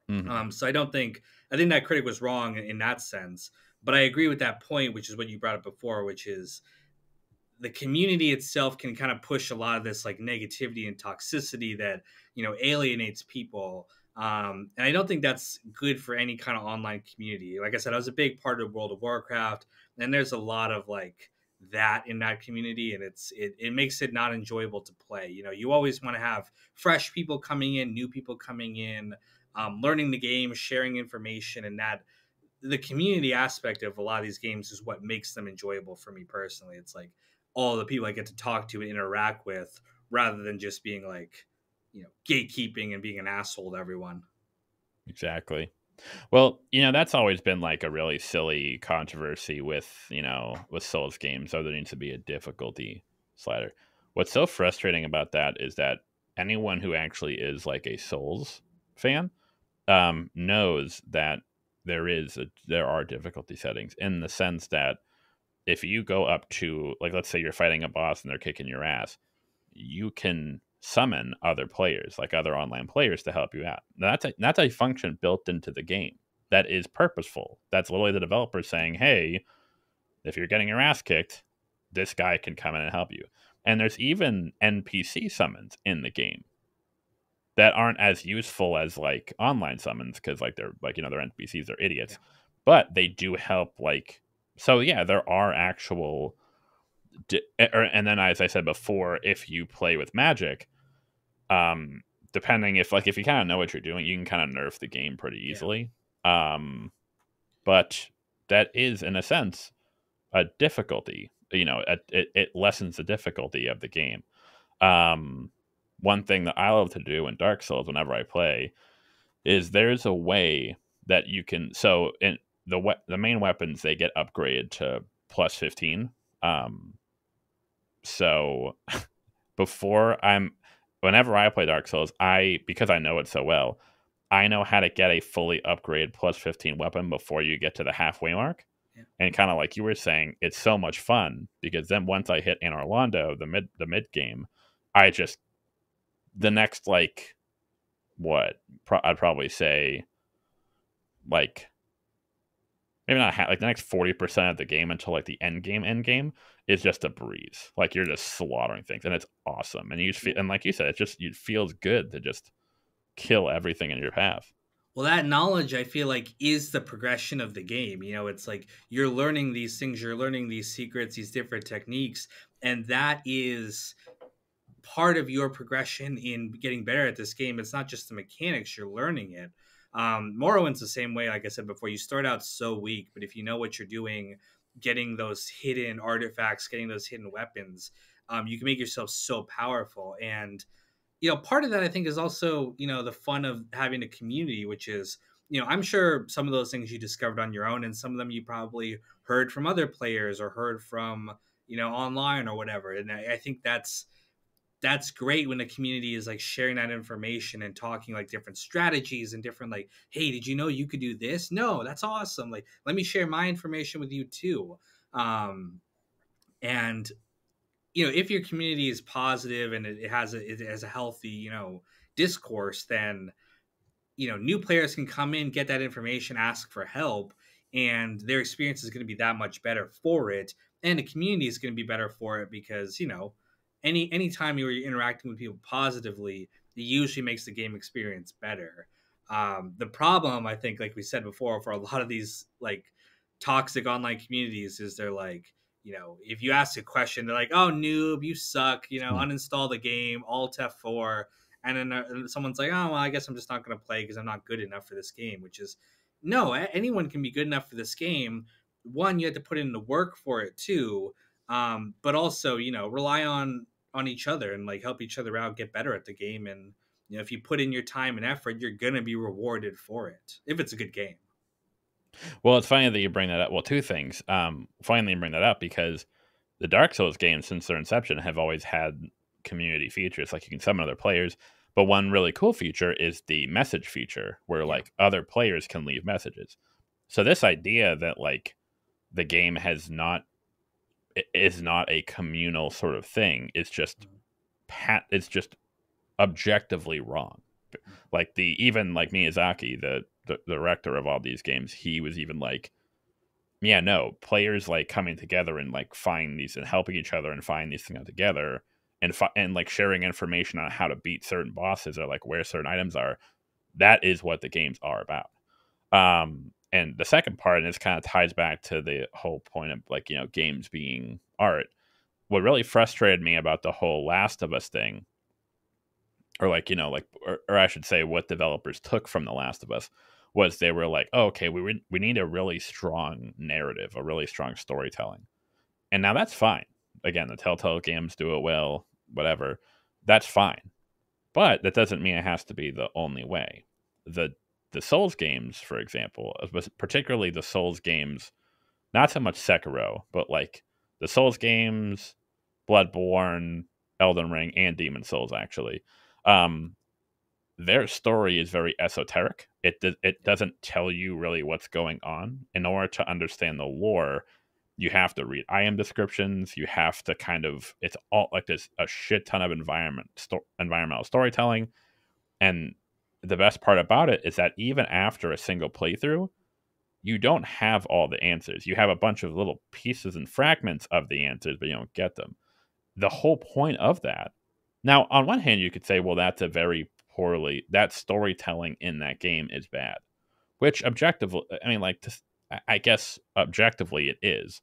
Hmm. So I think that critic was wrong in that sense, but I agree with that point, which is what you brought up before, which is the community itself can kind of push a lot of this like negativity and toxicity that alienates people. And I don't think that's good for any kind of online community. Like I said, I was a big part of World of Warcraft, and there's a lot of like that in that community, and it makes it not enjoyable to play. You always want to have fresh people coming in, new people coming in, learning the game, sharing information, and that the community aspect of a lot of these games is what makes them enjoyable for me personally. It's like all the people I get to talk to and interact with, rather than just being like, gatekeeping and being an asshole to everyone. Exactly. Well, that's always been like a really silly controversy with Souls games. So there needs to be a difficulty slider. What's so frustrating about that is that anyone who actually is like a Souls fan, knows that there are difficulty settings, in the sense that if you go up to, like, let's say you're fighting a boss and they're kicking your ass, you can summon other players, like other online players, to help you out. Now, that's a function built into the game that is purposeful. That's literally the developer saying, hey, if you're getting your ass kicked, this guy can come in and help you. And there's even NPC summons in the game that aren't as useful as like online summons, because like they're like, you know, they're NPCs, they're Yeah. idiots, but they do help. Like, so yeah, there are actual and then, as I said before, if you play with magic, um depending, if you kind of know what you're doing, you can kind of nerf the game pretty Yeah. easily. um but that is, in a sense, a difficulty. You know, it lessens the difficulty of the game. um One thing that I love to do in Dark Souls whenever I play is there's a way that you can, so in the main weapons, they get upgraded to plus 15. So before I'm whenever I play Dark Souls, because I know it so well, I know how to get a fully upgraded plus 15 weapon before you get to the halfway mark. Yeah. And kind of like you were saying, it's so much fun because then once I hit Anor Londo, the mid game, I just the next, like, what I'd probably say, like, maybe not like the next 40% of the game until like the end game is just a breeze. Like, you're just slaughtering things, and it's awesome. And you just feel, and like you said, it feels good to just kill everything in your path. Well, that knowledge, I feel like, is the progression of the game. You know, it's like you're learning these things, you're learning these secrets, these different techniques, and that is part of your progression in getting better at this game. It's not just the mechanics, you're learning it. Morrowind's the same way. Like I said before, you start out so weak, but if you know what you're doing, getting those hidden artifacts, getting those hidden weapons, you can make yourself so powerful. And part of that, I think, is also, the fun of having a community, which is, I'm sure some of those things you discovered on your own, and some of them you probably heard from other players or heard from, online or whatever. And I think that's great when the community is like sharing that information and talking like different strategies and different, like, hey, did you know you could do this? No, that's awesome. Like, let me share my information with you too. And if your community is positive and it has a healthy, discourse, then new players can come in, get that information, ask for help, and their experience is going to be that much better for it, and the community is going to be better for it because any time you're interacting with people positively, it usually makes the game experience better. The problem, I think, like we said before, for a lot of these like toxic online communities is they're like, if you ask a question, they're like, "Oh, noob, you suck. Hmm. Uninstall the game, Alt F4." And then someone's like, "Oh, well, I guess I'm just not going to play because I'm not good enough for this game." Which is, no, anyone can be good enough for this game. One, you have to put in the work for it too, but also, rely on each other and like help each other out, get better at the game. And if you put in your time and effort, you're gonna be rewarded for it if it's a good game. Well, it's funny that you bring that up. Well, two things. Finally, you bring that up because the Dark Souls games, since their inception, have always had community features, like you can summon other players. But one really cool feature is the message feature, where Yeah. like other players can leave messages. So this idea that like the game is not a communal sort of thing, it's just objectively wrong. Like even like Miyazaki, the director of all these games, he was even like, yeah, no, players like coming together and like find these and helping each other and find these things out together, and like sharing information on how to beat certain bosses or like where certain items are. That is what the games are about. And the second part, and this kind of ties back to the whole point of like, games being art. What really frustrated me about the whole Last of Us thing, or like, or I should say, what developers took from The Last of Us, was they were like, oh, okay, we need a really strong narrative, a really strong storytelling. And now that's fine. Again, the Telltale games do it well, whatever. That's fine. But that doesn't mean it has to be the only way. The Souls games, for example, particularly the Souls games, not so much Sekiro, but like the Souls games, Bloodborne, Elden Ring, and Demon Souls, actually. Um, their story is very esoteric. It doesn't tell you really what's going on. In order to understand the lore, you have to read IM descriptions. You have to it's all like this a shit ton of environmental storytelling. And the best part about it is that even after a single playthrough, you don't have all the answers. You have a bunch of little pieces and fragments of the answers, but you don't get them. The whole point of that. Now, on one hand, you could say, well, that's a very poorly, that storytelling in that game is bad, which objectively, I mean, like, I guess objectively it is.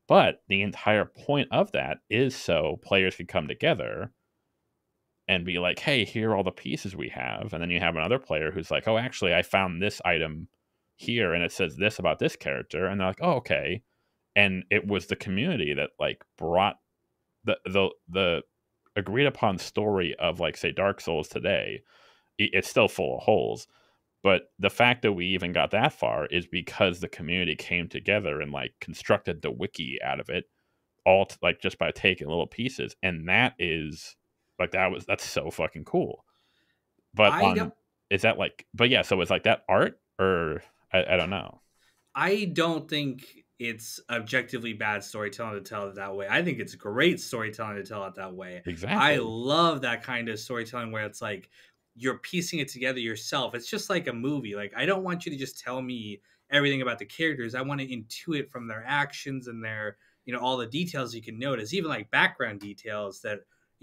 But the entire point of that is so players can come together and be like, hey, here are all the pieces we have. And then you have another player who's like, oh, actually, I found this item here and it says this about this character. And they're like, oh, okay. And it was the community that like brought the agreed upon story of like, say, Dark Souls today. It's still full of holes. But the fact that we even got that far is because the community came together and like constructed the wiki out of it all like just by taking little pieces. And that is like, that's so fucking cool. But I don't is that like, but yeah, so it's like that art or I don't know. I don't think it's objectively bad storytelling to tell it that way. I think it's great storytelling to tell it that way. I Exactly. love that kind of storytelling where it's like you're piecing it together yourself. It's just like a movie. Like I don't want you to just tell me everything about the characters. I want to intuit from their actions and their, all the details you can notice, even like background details that,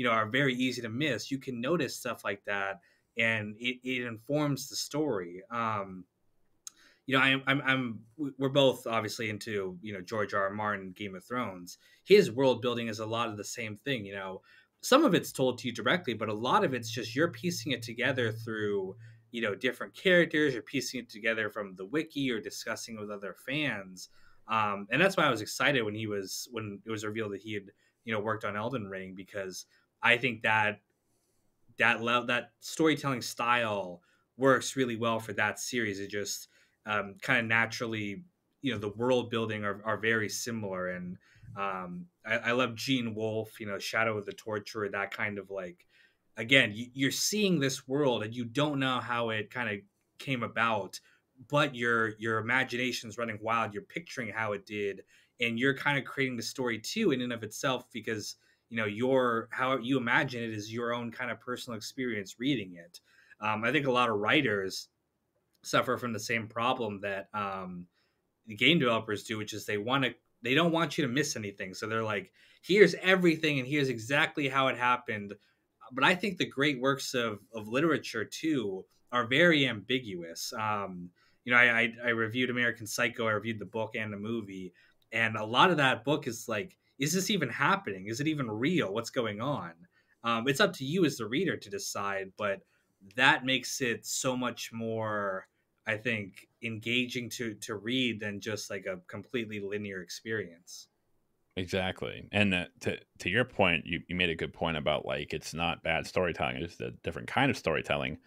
are very easy to miss. You can notice stuff like that and it informs the story. We're both obviously into George R. R. Martin, Game of Thrones. His world building is a lot of the same thing. Some of it's told to you directly, but a lot of it's just you're piecing it together through different characters. You're piecing it together from the wiki or discussing with other fans. And that's why I was excited when it was revealed that he had worked on Elden Ring, because I think that storytelling style works really well for that series. It just kind of naturally, the world building are very similar. And I love Gene Wolfe, Shadow of the Torturer, that kind of like, again, you're seeing this world and you don't know how it kind of came about, but your imagination's running wild. You're picturing how it did, and you're kind of creating the story too in and of itself, because your how you imagine it is your own kind of personal experience reading it. I think a lot of writers suffer from the same problem that the game developers do, which is they don't want you to miss anything. So they're like, here's everything and here's exactly how it happened. But I think the great works of literature too are very ambiguous. I reviewed American Psycho. I reviewed the book and the movie, and a lot of that book is like, is this even happening? Is it even real? What's going on? It's up to you as the reader to decide, but that makes it so much more, I think, engaging to read than just like a completely linear experience. Exactly. And to your point, you made a good point about like it's not bad storytelling, it's a different kind of storytelling.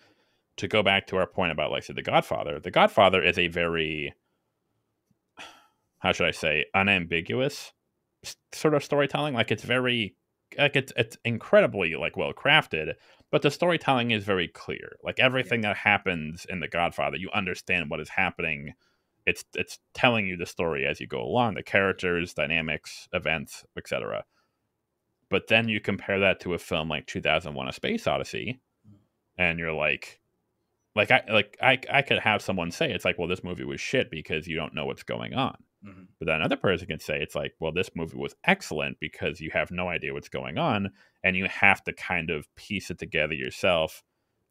To go back to our point about like say The Godfather is a very, how should I say, unambiguous sort of storytelling. Like it's very like it's incredibly like well crafted, but the storytelling is very clear. Like Yeah. everything that happens in The Godfather, you understand what is happening. It's telling you the story as you go along, the characters, dynamics, events, etc. But then you compare that to a film like 2001: A Space Odyssey, and you're I could have someone say it's like, well, this movie was shit because you don't know what's going on. Mm-hmm. But then another person can say it's like, well, this movie was excellent because you have no idea what's going on and you have to kind of piece it together yourself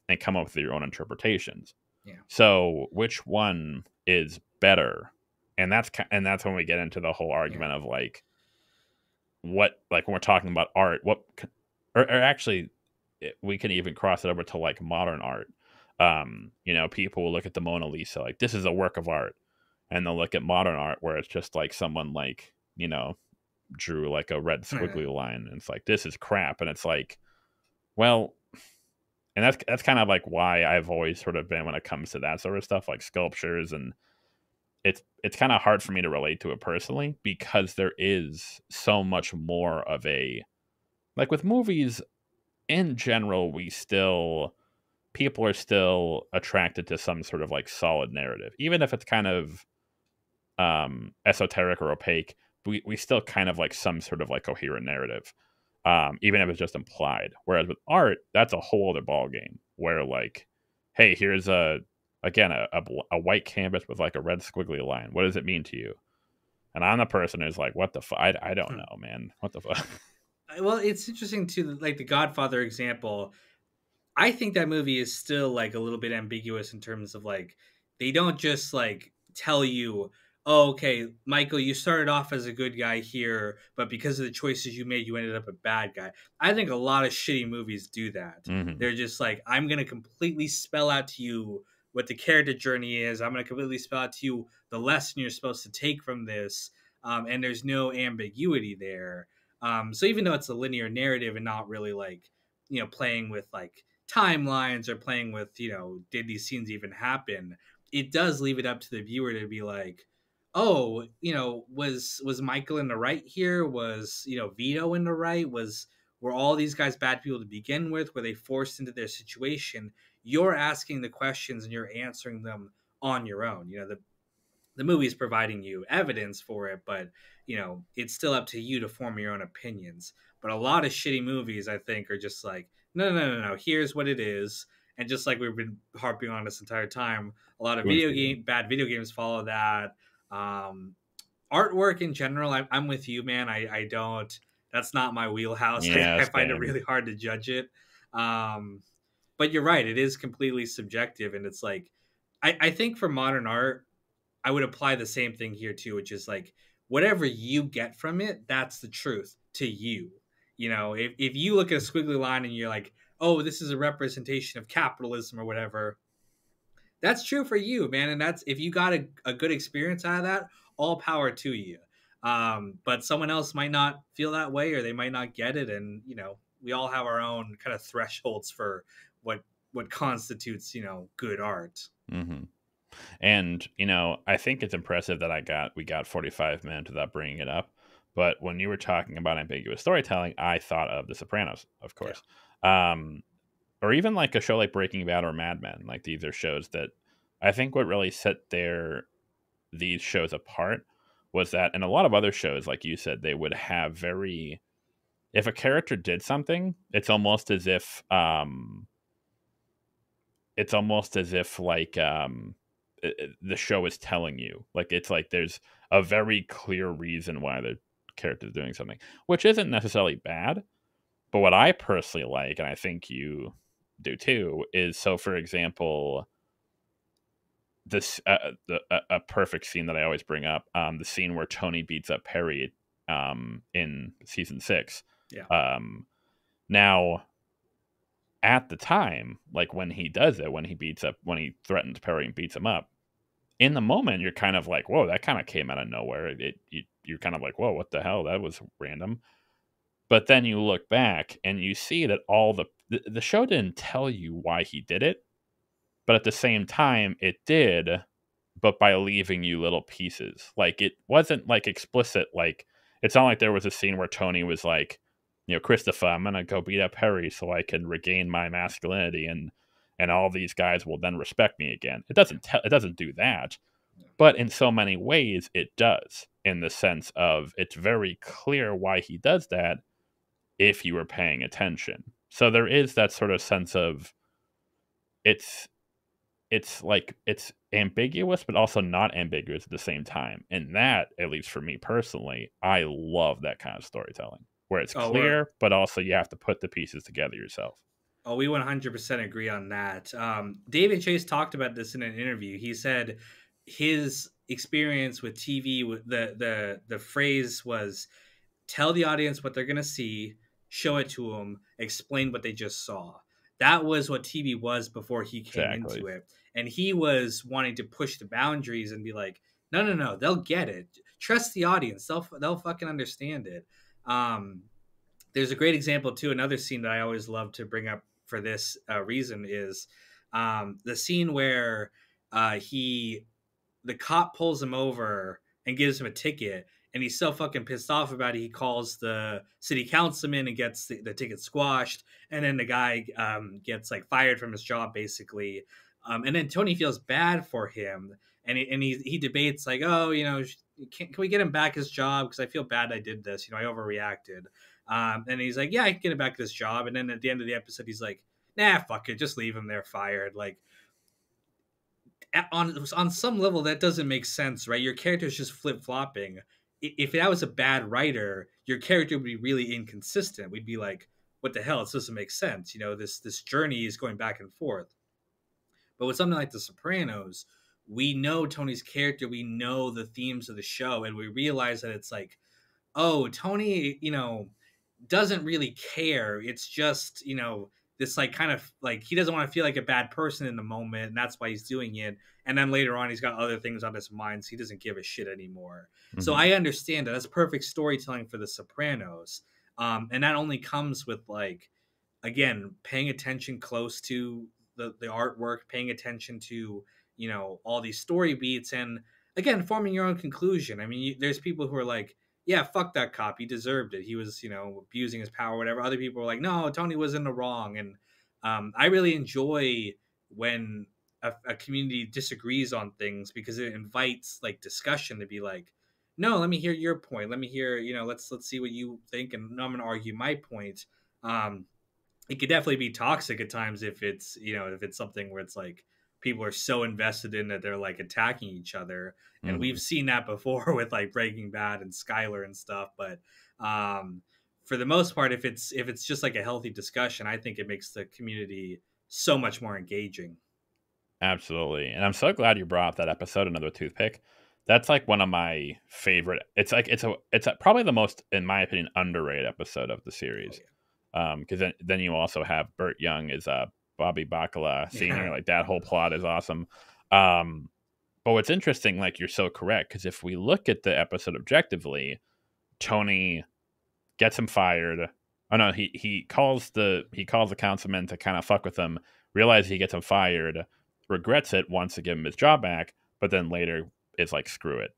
and come up with your own interpretations. Yeah. So, which one is better? And that's when we get into the whole Yeah. argument of like what, like when we're talking about art, or actually we can even cross it over to like modern art. People will look at the Mona Lisa like this is a work of art, and they'll look at modern art where it's just like someone like drew like a red squiggly line, and it's like this is crap, and it's like, well, and that's kind of like why I've always sort of been when it comes to that sort of stuff like sculptures, and it's kind of hard for me to relate to it personally because there is so much more of a, like with movies in general, people are still attracted to some sort of like solid narrative, even if it's kind of esoteric or opaque. We still kind of like some sort of like coherent narrative, even if it's just implied. Whereas with art, that's a whole other ball game where like, hey, here's a again, a white canvas with like a red squiggly line. What does it mean to you? And I'm the person who's like, what the fuck? I don't know, man. What the fuck? Well, it's interesting too, like the Godfather example. I think that movie is still like a little bit ambiguous in terms of like they don't just like tell you, "Oh, okay, Michael, you started off as a good guy here, but because of the choices you made, you ended up a bad guy." I think a lot of shitty movies do that. Hmm. They're just like, "I'm going to completely spell out to you what the character journey is. I'm going to completely spell out to you the lesson you're supposed to take from this." And there's no ambiguity there. So even though it's a linear narrative and not really like, playing with like timelines or playing with, did these scenes even happen, it does leave it up to the viewer to be like, oh, was Michael in the right here? Was, Vito in the right? Were all these guys bad people to begin with? Were they forced into their situation? You're asking the questions and you're answering them on your own. The movie's providing you evidence for it, but it's still up to you to form your own opinions. But a lot of shitty movies, I think, are just like, no, no, no, no. Here's what it is, and just like we've been harping on this entire time, a lot of bad video games follow that. Um, Artwork in general, I'm with you, man. I don't. That's not my wheelhouse. Yeah, I find it same. really hard to judge it. Um, but you're right; it is completely subjective, and it's like, I think for modern art, I would apply the same thing here too, which is like whatever you get from it, that's the truth to you. If you look at a squiggly line and you're like, oh, this is a representation of capitalism or whatever, that's true for you, man. And that's if you got a good experience out of that, all power to you. But someone else might not feel that way or they might not get it. And, we all have our own kind of thresholds for what constitutes, good art. Hmm. And I think it's impressive that we got 45 minutes without bringing it up. But when you were talking about ambiguous storytelling, I thought of The Sopranos, of Yeah. course, or even like a show like Breaking Bad or Mad Men. Like these are shows that I think what really set these shows apart was that in a lot of other shows, like you said, they would have very if a character did something, it's almost as if like the show is telling you, like it's like there's a very clear reason why the character is doing something, which isn't necessarily bad. But what I personally like, and I think you do too, is so for example, this a perfect scene that I always bring up, the scene where Tony beats up Perry in season 6. Yeah. Now at the time, like when he does it, when he threatens Perry and beats him up, in the moment you're kind of like, whoa, that kind of came out of nowhere. You're kind of like, whoa, what the hell, that was random. But then you look back and you see that the show didn't tell you why he did it, but at the same time it did, but by leaving you little pieces. Like it wasn't like explicit, like it's not like there was a scene where Tony was like, Christopher, I'm gonna go beat up Harry so I can regain my masculinity and all these guys will then respect me again. It doesn't do that. But in so many ways it does, in the sense of it's very clear why he does that if you were paying attention. So there is that sort of sense of it's like it's ambiguous but also not ambiguous at the same time. And that, at least for me personally, I love that kind of storytelling where it's Oh, clear but also you have to put the pieces together yourself. we 100% agree on that. David Chase talked about this in an interview. He said his experience with TV, the phrase was, tell the audience what they're going to see, show it to them, explain what they just saw. That was what TV was before he came Exactly. into it. And he was wanting to push the boundaries and be like, no, no, no, they'll get it. Trust the audience. They'll fucking understand it. There's a great example too. Another scene that I always love to bring up for this reason is the scene where the cop pulls him over and gives him a ticket, and he's so fucking pissed off about it, he calls the city councilman and gets the ticket squashed, and then the guy gets like fired from his job basically, and then Tony feels bad for him, and he debates like, oh, can we get him back his job, because I feel bad I did this, I overreacted, and he's like, yeah, I can get him back his job, and then at the end of the episode he's like, nah, fuck it, just leave him there fired. Like, on some level that doesn't make sense, right? Your character's just flip-flopping. If that was a bad writer, your character would be really inconsistent. We'd be like, what the hell? This doesn't make sense. This journey is going back and forth. But with something like The Sopranos, we know Tony's character, we know the themes of the show, and we realize that it's like, oh, Tony, doesn't really care. It's just, this like kind of like he doesn't want to feel like a bad person in the moment, and that's why he's doing it. And then later on, he's got other things on his mind, so he doesn't give a shit anymore. So Mm-hmm. I understand that. That's perfect storytelling for The Sopranos. And that only comes with like, again, paying attention close to the artwork, paying attention to all these story beats, and again forming your own conclusion. I mean, there's people who are like, yeah, fuck that cop, he deserved it, he was abusing his power, whatever. Other people are like, no, Tony was in the wrong. And I really enjoy when a community disagrees on things, because it invites like discussion to be like, no, let me hear your point, let me hear, let's see what you think, and I'm gonna argue my point. It could definitely be toxic at times if it's something where it's like people are so invested in that they're like attacking each other, and Mm-hmm. we've seen that before with like Breaking Bad and Skyler and stuff. But for the most part, if it's just like a healthy discussion, I think it makes the community so much more engaging. Absolutely. And I'm so glad you brought up that episode, Another Toothpick. That's like one of my favorite. It's like probably the most, in my opinion, underrated episode of the Oh series. Because then you also have Burt Young as Bobby Bacala yeah. Sr. Like that whole plot is awesome. Um, but what's interesting, like you're so correct, because if we look at the episode objectively, Tony gets him fired. Oh no, he calls the councilman to kind of fuck with him. Realizes he gets him fired, regrets it, wants to give him his job back, but then later is like, screw it.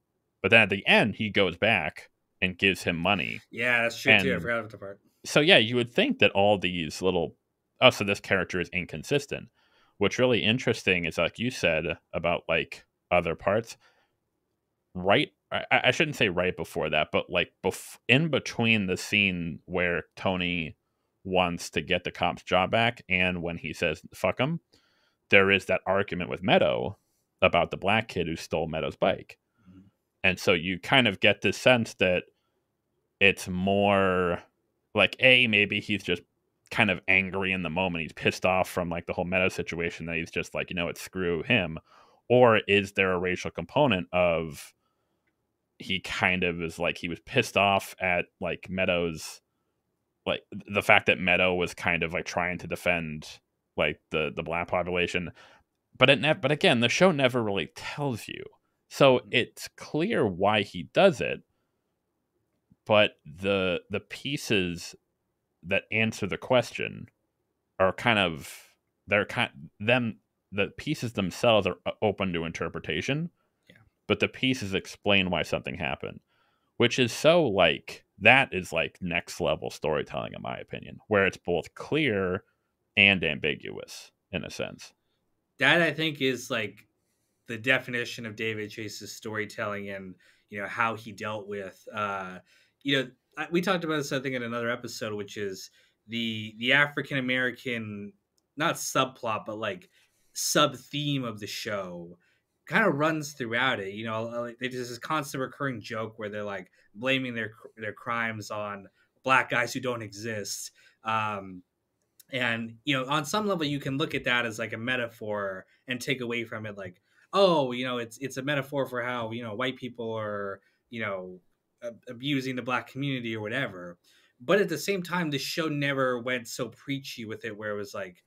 But then at the end, he goes back and gives him money. Yeah, that's true too, I And forgot about the part. so yeah, you would think that all these little, oh, so this character is inconsistent. What's really interesting is, like you said about like other parts, right? I shouldn't say right before that, but like in between the scene where Tony wants to get the cop's job back and when he says fuck him, there is that argument with Meadow about the black kid who stole Meadow's bike. And so you kind of get this sense that it's more like, maybe he's just kind of angry in the moment. He's pissed off from like the whole Meadow situation, that he's just like, it's screw him. Or is there a racial component of, he kind of is like, he was pissed off at like Meadow's, like the fact that Meadow was kind of like trying to defend like the black population. But again, the show never really tells you. So it's clear why he does it, but the pieces that answer the question are kind of, they're kind them the pieces themselves are open to interpretation, Yeah. but the pieces explain why something happened, which is so like, that is like next level storytelling in my opinion, where it's both clear and ambiguous in a sense. That I think is like the definition of David Chase's storytelling, and how he dealt with we talked about this I think in another episode, which is the African American, not subplot, but like sub theme of the show kind of runs throughout it. Like, there's this constant recurring joke where they're like blaming their crimes on black guys who don't exist. And on some level you can look at that as like a metaphor and take away from it like, oh, it's a metaphor for how white people are abusing the black community or whatever. But at the same time, the show never went so preachy with it, where it was like,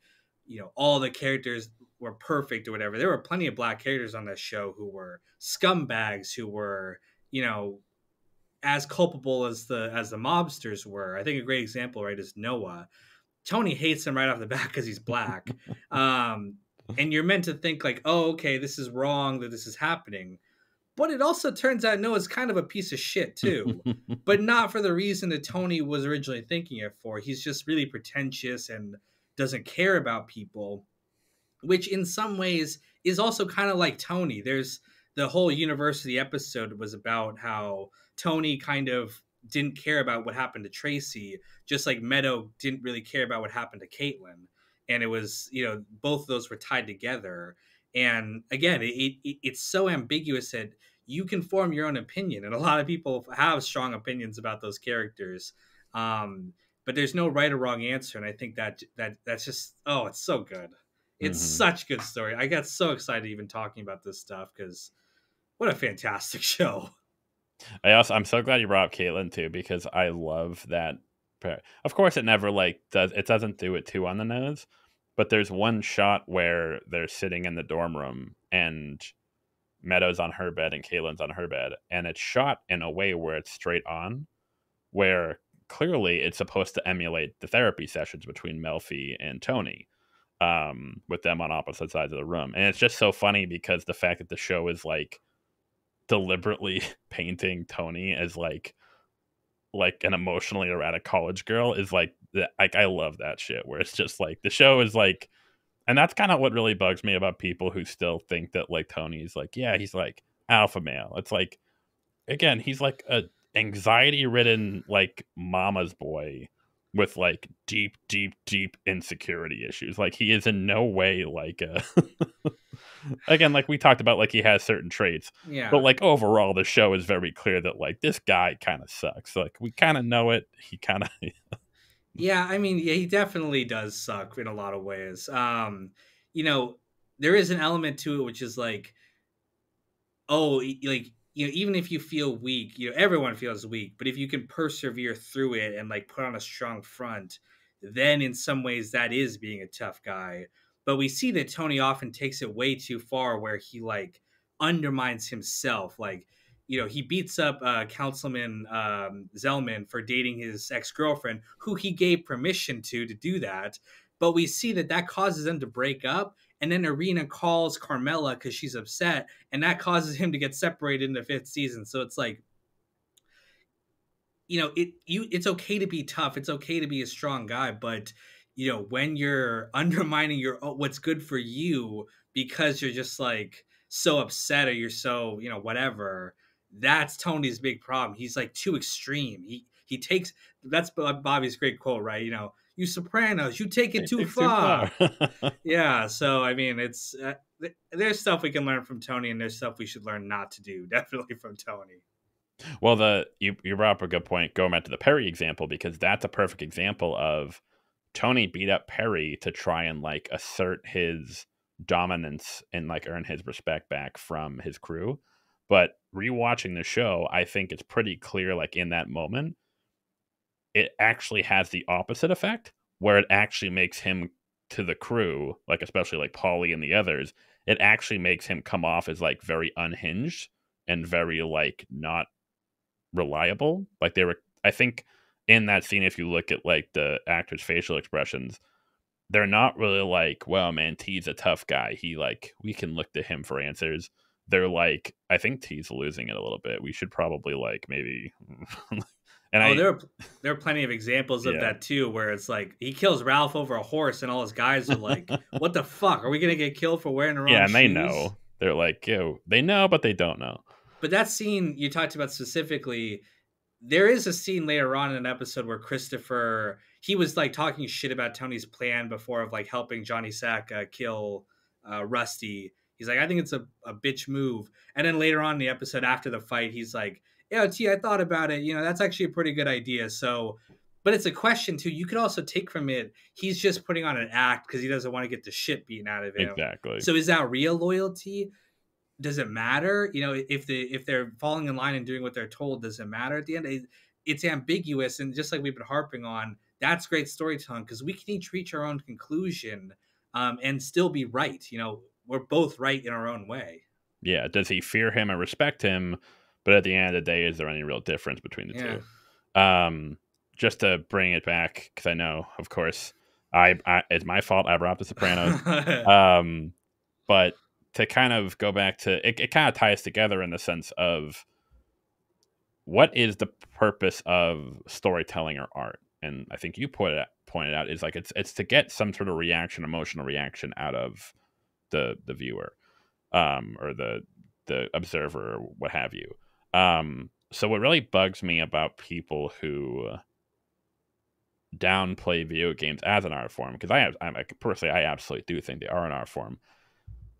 all the characters were perfect or whatever. There were plenty of black characters on that show who were scumbags, who were as culpable as the mobsters were. I think a great example, right, is Noah. Tony hates him right off the bat because he's black. And you're meant to think like, oh, okay, this is wrong that this is happening. But it also turns out Noah's kind of a piece of shit too, but not for the reason that Tony was originally thinking it for. He's just really pretentious and doesn't care about people, which in some ways is also kind of like Tony. There's the whole university episode was about how Tony kind of didn't care about what happened to Tracy, just like Meadow didn't really care about what happened to Caitlin. And it was, both of those were tied together. And again, it's so ambiguous that you can form your own opinion, and a lot of people have strong opinions about those characters. Um, but there's no right or wrong answer, and I think that's just, oh, it's so good. It's Hmm. such good story. I got so excited even talking about this stuff because what a fantastic show. I'm so glad you brought up Caitlyn too, because I love that. Of course, it never like doesn't do it too on the nose, but there's one shot where they're sitting in the dorm room and Meadows on her bed and Caitlyn's on her bed, and it's shot in a way where it's straight on, where clearly it's supposed to emulate the therapy sessions between Melfi and Tony, with them on opposite sides of the room. And it's just so funny because the fact that the show is like deliberately painting Tony as like an emotionally erratic college girl is like I love that shit, where it's just like the show is like, and that's kind of what really bugs me about people who still think that like Tony's like, yeah, he's like alpha male. It's like, again, he's like a anxiety ridden like mama's boy with like deep, deep, deep insecurity issues. Like he is in no way like a again, like we talked about, like he has certain traits, but Yeah. like overall, the show is very clear that like this guy kind of sucks. Like we kind of know it. He kind of Yeah, I mean, yeah, he definitely does suck in a lot of ways. You know, there is an element to it which is like, oh, like, even if you feel weak, everyone feels weak, but if you can persevere through it and like put on a strong front, then in some ways that is being a tough guy. But we see that Tony often takes it way too far where he like undermines himself. Like, he beats up Councilman Zellman for dating his ex-girlfriend, who he gave permission to do that. But we see that causes them to break up. And then Irina calls Carmela because she's upset, and that causes him to get separated in the fifth season. So it's like, it's okay to be tough. It's okay to be a strong guy, but when you're undermining your what's good for you because you're just like so upset or you're so, whatever, that's Tony's big problem. He's like too extreme. He takes that's Bobby's great quote, right? You Sopranos, you take it it too takes too far. far. Yeah, so I mean, it's there's stuff we can learn from Tony, and there's stuff we should learn not to do. Definitely from Tony. Well, you brought up a good point going back to the Perry example, because that's a perfect example of Tony beat up Perry to try and like assert his dominance and like earn his respect back from his crew. But rewatching the show, I think it's pretty clear, like in that moment, it actually has the opposite effect, where it actually makes him, to the crew, like especially like Paulie and the others, it actually makes him come off as like very unhinged and very like not reliable. Like they were, I think, in that scene, if you look at like the actors' facial expressions, they're not really like, well, man, T's a tough guy. He like, we can look to him for answers. They're like, I think T's losing it a little bit. We should probably like maybe. And Oh, I, there are plenty of examples of yeah, that too, where it's like he kills Ralph over a horse, and all his guys are like, "What the fuck? Are we gonna get killed for wearing the yeah, wrong and they shoes?" know. They're like, yo, they know, but they don't know. But that scene you talked about specifically, there is a scene later on in an episode where Christopher, he was like talking shit about Tony's plan before of like helping Johnny Sack kill Rusty. He's like, I think it's a bitch move. And then later on in the episode after the fight, he's like, yeah, T, I thought about it. That's actually a pretty good idea. So, but it's a question too. You could also take from it, he's just putting on an act because he doesn't want to get the shit beaten out of him. Exactly. So is that real loyalty? Does it matter? If they're falling in line and doing what they're told, does it matter at the end? It's ambiguous, and just like we've been harping on, that's great storytelling because we can each reach our own conclusion, and still be right. We're both right in our own way. Yeah. Does he fear him and respect him? But at the end of the day, is there any real difference between the Yeah. two? Just to bring it back, because I know, of course, it's my fault. I brought up The Sopranos. But to kind of go back to it, it kind of ties together in the sense of what is the purpose of storytelling or art? And I think you pointed out is like it's to get some sort of reaction, emotional reaction out of the viewer, or the observer, or what have you. So what really bugs me about people who downplay video games as an art form, because I personally, I absolutely do think they are an art form,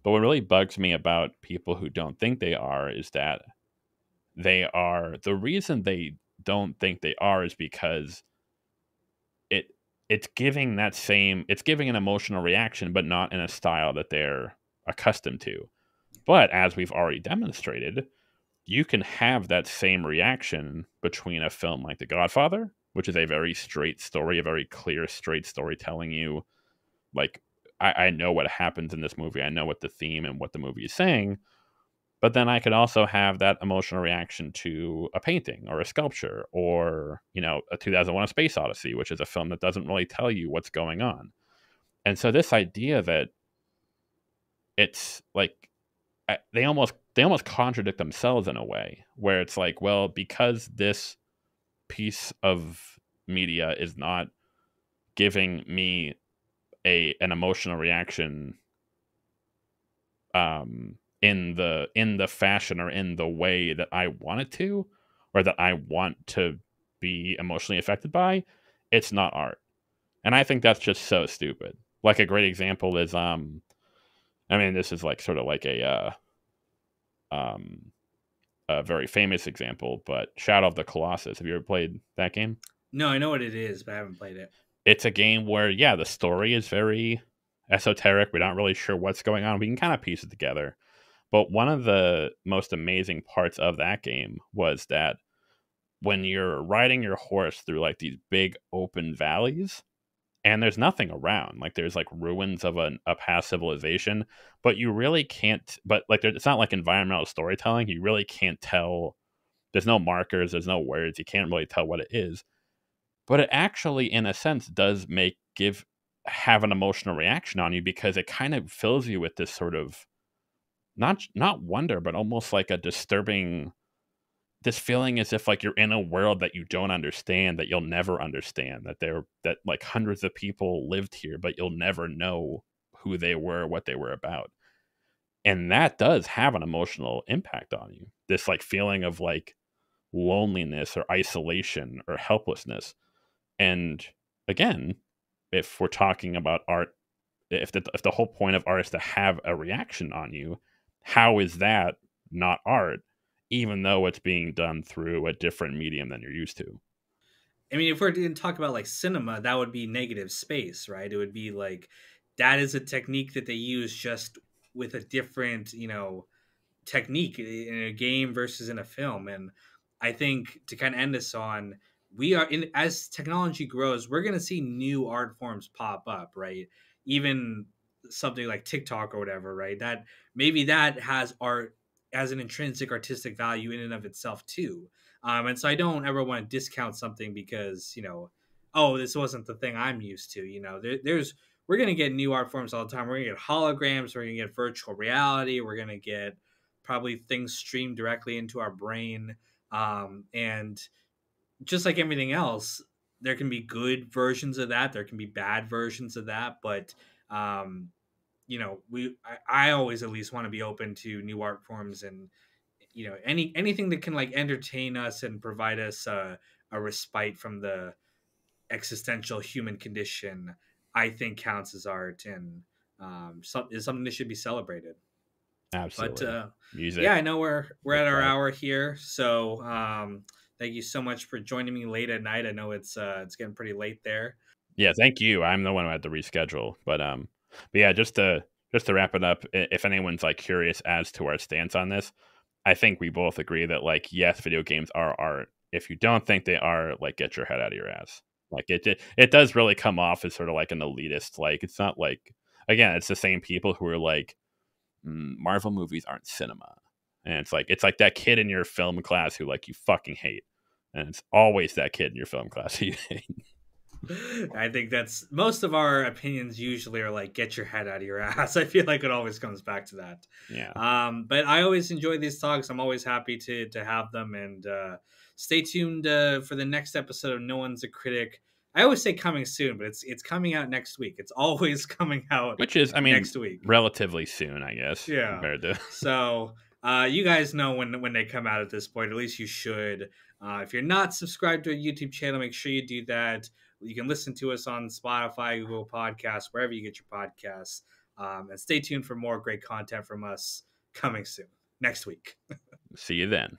But what really bugs me about people who don't think they are is that the reason they don't think they are is because it it's giving an emotional reaction, but not in a style that they're accustomed to. But as we've already demonstrated, you can have that same reaction between a film like The Godfather, which is a very straight story, a very clear, straight story telling you, like, I know what happens in this movie. I know what the theme and what the movie is saying. But then I could also have that emotional reaction to a painting or a sculpture or, a 2001 A Space Odyssey, which is a film that doesn't really tell you what's going on. And so this idea that it's like they almost contradict themselves in a way where it's like, well, because this piece of media is not giving me an emotional reaction in the fashion or in the way that I want it to, or that I want to be emotionally affected by, it's not art. And I think that's just so stupid. Like a great example is I mean, this is like sort of like um a very famous example, but Shadow of the Colossus. Have you ever played that game? No, I know what it is, but I haven't played it. It's a game where, yeah, the story is very esoteric. We're not really sure what's going on. We can kind of piece it together. But one of the most amazing parts of that game was that when you're riding your horse through like these big open valleys and there's nothing around, like there's like ruins of a past civilization, but you really can't, but like it's not like environmental storytelling. You really can't tell. There's no markers, there's no words. You can't really tell what it is. But it actually, in a sense, does have an emotional reaction on you because it kind of fills you with this sort of not wonder, but almost like a disturbing this feeling as if like you're in a world that you don't understand, that you'll never understand, that like hundreds of people lived here, but you'll never know who they were, what they were about. And that does have an emotional impact on you. This like feeling of like loneliness or isolation or helplessness. And again, if we're talking about art, if the whole point of art is to have a reaction on you, how is that not art, even though it's being done through a different medium than you're used to? I mean, if we're going to talk about like cinema, that would be negative space, right? It would be like that is a technique that they use just with a different, technique in a game versus in a film. And I think to kind of end this on, we are in as technology grows, we're going to see new art forms pop up, right? Even something like TikTok or whatever, right? That maybe that has art as an intrinsic artistic value in and of itself too. And so I don't ever want to discount something because oh, this wasn't the thing I'm used to. There's we're gonna get new art forms all the time. We're gonna get holograms. We're gonna get virtual reality. We're gonna get probably things streamed directly into our brain. And just like everything else, there can be good versions of that. There can be bad versions of that. But um, I always at least want to be open to new art forms and anything that can like entertain us and provide us a respite from the existential human condition. I think counts as art and is something that should be celebrated. But Absolutely. Music, yeah, I know we're at our Warcraft. hour here, so thank you so much for joining me late at night. I know it's getting pretty late there. Yeah, thank you. I'm the one who had to reschedule, but yeah, just to wrap it up, if anyone's like curious as to our stance on this, I think we both agree that like yes, video games are art. If you don't think they are, like get your head out of your ass. Like it does really come off as sort of like an elitist. Like it's not like, again, it's the same people who are like Marvel movies aren't cinema, and it's like that kid in your film class who like you fucking hate, and it's always that kid in your film class who you hate. I think that's most of our opinions usually are like get your head out of your ass. I feel like it always comes back to that. Yeah. But I always enjoy these talks. I'm always happy to have them and stay tuned for the next episode of No One's a Critic. I always say coming soon, but it's coming out next week. It's always coming out Which is, I mean, next week. relatively soon, I guess, Yeah. compared to. So you guys know when they come out at this point. At least you should. If you're not subscribed to a YouTube channel, make sure you do that. You can listen to us on Spotify, Google Podcasts, wherever you get your podcasts. And stay tuned for more great content from us coming soon next week. See you then.